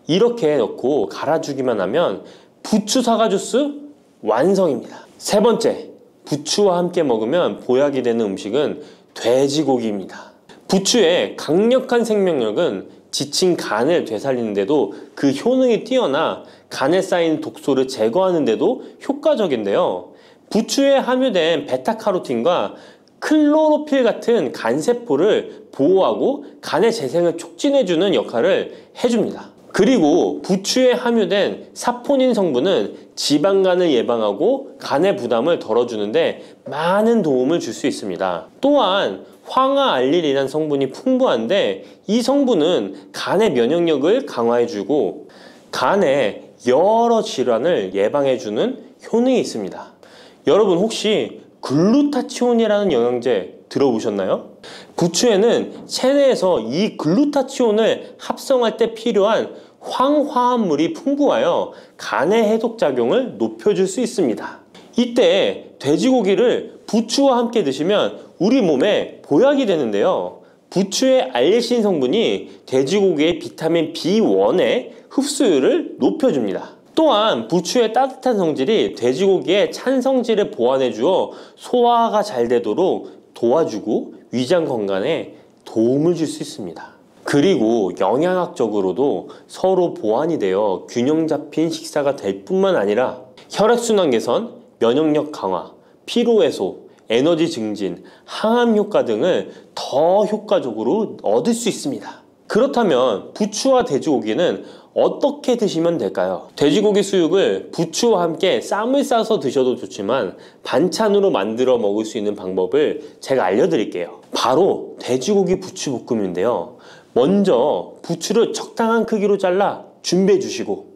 이렇게 넣고 갈아주기만 하면 부추 사과 주스 완성입니다. 세 번째, 부추와 함께 먹으면 보약이 되는 음식은 돼지고기입니다. 부추의 강력한 생명력은 지친 간을 되살리는데도 그 효능이 뛰어나 간에 쌓인 독소를 제거하는데도 효과적인데요. 부추에 함유된 베타카로틴과 클로로필 같은 간세포를 보호하고 간의 재생을 촉진해주는 역할을 해줍니다. 그리고 부추에 함유된 사포닌 성분은 지방간을 예방하고 간의 부담을 덜어주는데 많은 도움을 줄 수 있습니다. 또한 황화알릴이라는 성분이 풍부한데 이 성분은 간의 면역력을 강화해주고 간의 여러 질환을 예방해주는 효능이 있습니다. 여러분 혹시 글루타치온이라는 영양제 들어보셨나요? 부추에는 체내에서 이 글루타치온을 합성할 때 필요한 황화합물이 풍부하여 간의 해독작용을 높여줄 수 있습니다. 이때 돼지고기를 부추와 함께 드시면 우리 몸에 보약이 되는데요. 부추의 알리신 성분이 돼지고기의 비타민 B1의 흡수율을 높여줍니다. 또한 부추의 따뜻한 성질이 돼지고기의 찬 성질을 보완해 주어 소화가 잘 되도록 도와주고 위장 건강에 도움을 줄 수 있습니다. 그리고 영양학적으로도 서로 보완이 되어 균형 잡힌 식사가 될 뿐만 아니라 혈액순환 개선, 면역력 강화, 피로 해소, 에너지 증진, 항암 효과 등을 더 효과적으로 얻을 수 있습니다. 그렇다면 부추와 돼지고기는 어떻게 드시면 될까요? 돼지고기 수육을 부추와 함께 쌈을 싸서 드셔도 좋지만 반찬으로 만들어 먹을 수 있는 방법을 제가 알려드릴게요. 바로 돼지고기 부추볶음인데요. 먼저 부추를 적당한 크기로 잘라 준비해 주시고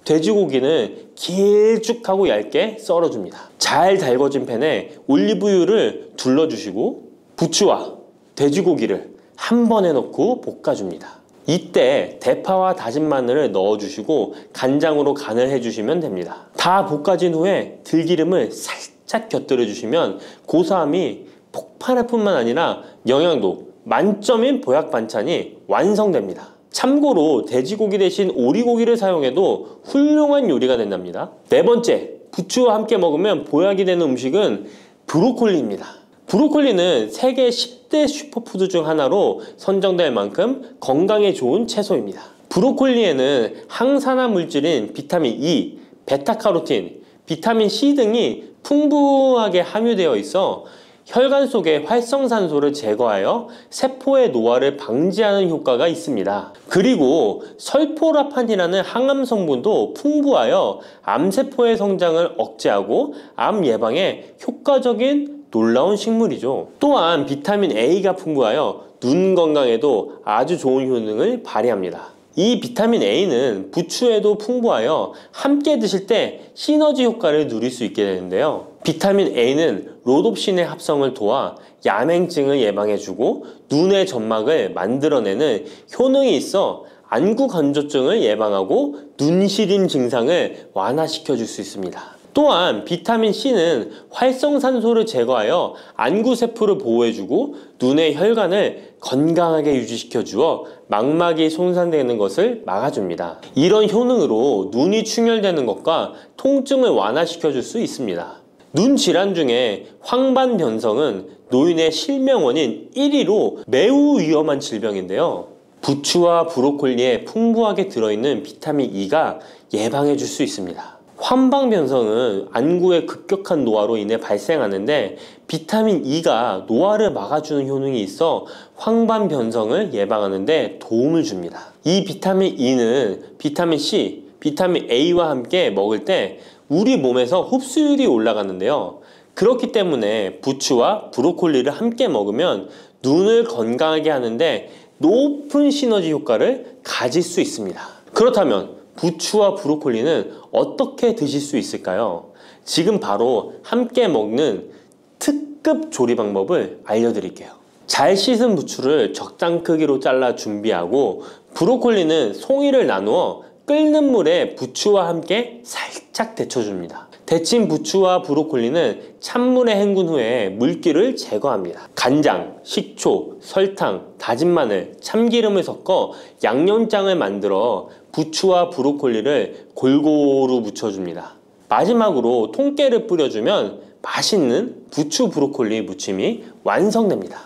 돼지고기는 길쭉하고 얇게 썰어줍니다. 잘 달궈진 팬에 올리브유를 둘러주시고 부추와 돼지고기를 한 번에 넣고 볶아줍니다. 이때 대파와 다진 마늘을 넣어주시고 간장으로 간을 해주시면 됩니다. 다 볶아진 후에 들기름을 살짝 곁들여 주시면 고소함이 폭발할 뿐만 아니라 영양도 만점인 보약 반찬이 완성됩니다. 참고로 돼지고기 대신 오리고기를 사용해도 훌륭한 요리가 된답니다. 네 번째, 부추와 함께 먹으면 보약이 되는 음식은 브로콜리입니다. 브로콜리는 세계 10대 슈퍼푸드 중 하나로 선정될 만큼 건강에 좋은 채소입니다. 브로콜리에는 항산화 물질인 비타민 E, 베타카로틴, 비타민 C 등이 풍부하게 함유되어 있어 혈관 속의 활성산소를 제거하여 세포의 노화를 방지하는 효과가 있습니다. 그리고 설포라판이라는 항암 성분도 풍부하여 암세포의 성장을 억제하고 암 예방에 효과적인 놀라운 식물이죠. 또한 비타민 A가 풍부하여 눈 건강에도 아주 좋은 효능을 발휘합니다. 이 비타민 A는 부추에도 풍부하여 함께 드실 때 시너지 효과를 누릴 수 있게 되는데요. 비타민 A는 로놉신의 합성을 도와 야맹증을 예방해주고 눈의 점막을 만들어내는 효능이 있어 안구 건조증을 예방하고 눈시림 증상을 완화시켜 줄 수 있습니다. 또한 비타민 C는 활성산소를 제거하여 안구세포를 보호해주고 눈의 혈관을 건강하게 유지시켜 주어 망막이 손상되는 것을 막아줍니다. 이런 효능으로 눈이 충혈되는 것과 통증을 완화시켜 줄 수 있습니다. 눈 질환 중에 황반 변성은 노인의 실명 원인 1위로 매우 위험한 질병인데요. 부추와 브로콜리에 풍부하게 들어있는 비타민 E가 예방해 줄 수 있습니다. 황반 변성은 안구의 급격한 노화로 인해 발생하는데 비타민 E가 노화를 막아주는 효능이 있어 황반 변성을 예방하는 데 도움을 줍니다. 이 비타민 E는 비타민 C, 비타민 A와 함께 먹을 때 우리 몸에서 흡수율이 올라가는데요. 그렇기 때문에 부추와 브로콜리를 함께 먹으면 눈을 건강하게 하는데 높은 시너지 효과를 가질 수 있습니다. 그렇다면 부추와 브로콜리는 어떻게 드실 수 있을까요? 지금 바로 함께 먹는 특급 조리 방법을 알려드릴게요. 잘 씻은 부추를 적당 크기로 잘라 준비하고 브로콜리는 송이를 나누어 끓는 물에 부추와 함께 살짝 데쳐줍니다. 데친 부추와 브로콜리는 찬물에 헹군 후에 물기를 제거합니다. 간장, 식초, 설탕, 다진 마늘, 참기름을 섞어 양념장을 만들어 부추와 브로콜리를 골고루 묻혀줍니다. 마지막으로 통깨를 뿌려주면 맛있는 부추 브로콜리 무침이 완성됩니다.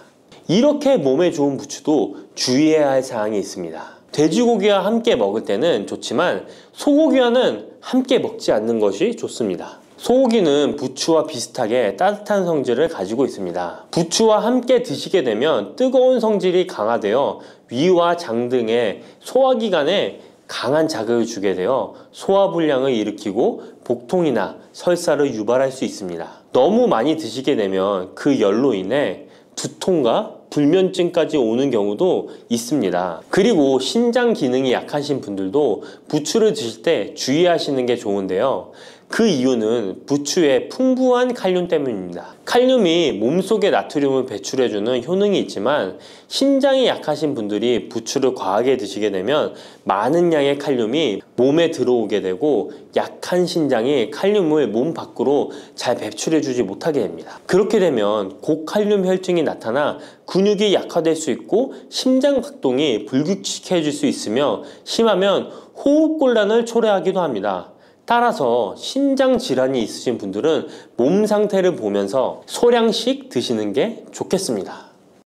이렇게 몸에 좋은 부추도 주의해야 할 사항이 있습니다. 돼지고기와 함께 먹을 때는 좋지만 소고기와는 함께 먹지 않는 것이 좋습니다. 소고기는 부추와 비슷하게 따뜻한 성질을 가지고 있습니다. 부추와 함께 드시게 되면 뜨거운 성질이 강화되어 위와 장 등의 소화기관에 강한 자극을 주게 되어 소화불량을 일으키고 복통이나 설사를 유발할 수 있습니다. 너무 많이 드시게 되면 그 열로 인해 두통과 불면증까지 오는 경우도 있습니다. 그리고 신장 기능이 약하신 분들도 부추를 드실 때 주의하시는 게 좋은데요. 그 이유는 부추의 풍부한 칼륨 때문입니다. 칼륨이 몸속에 나트륨을 배출해주는 효능이 있지만 신장이 약하신 분들이 부추를 과하게 드시게 되면 많은 양의 칼륨이 몸에 들어오게 되고 약한 신장이 칼륨을 몸 밖으로 잘 배출해주지 못하게 됩니다. 그렇게 되면 고칼륨 혈증이 나타나 근육이 약화될 수 있고 심장 박동이 불규칙해질 수 있으며 심하면 호흡곤란을 초래하기도 합니다. 따라서 신장 질환이 있으신 분들은 몸 상태를 보면서 소량씩 드시는 게 좋겠습니다.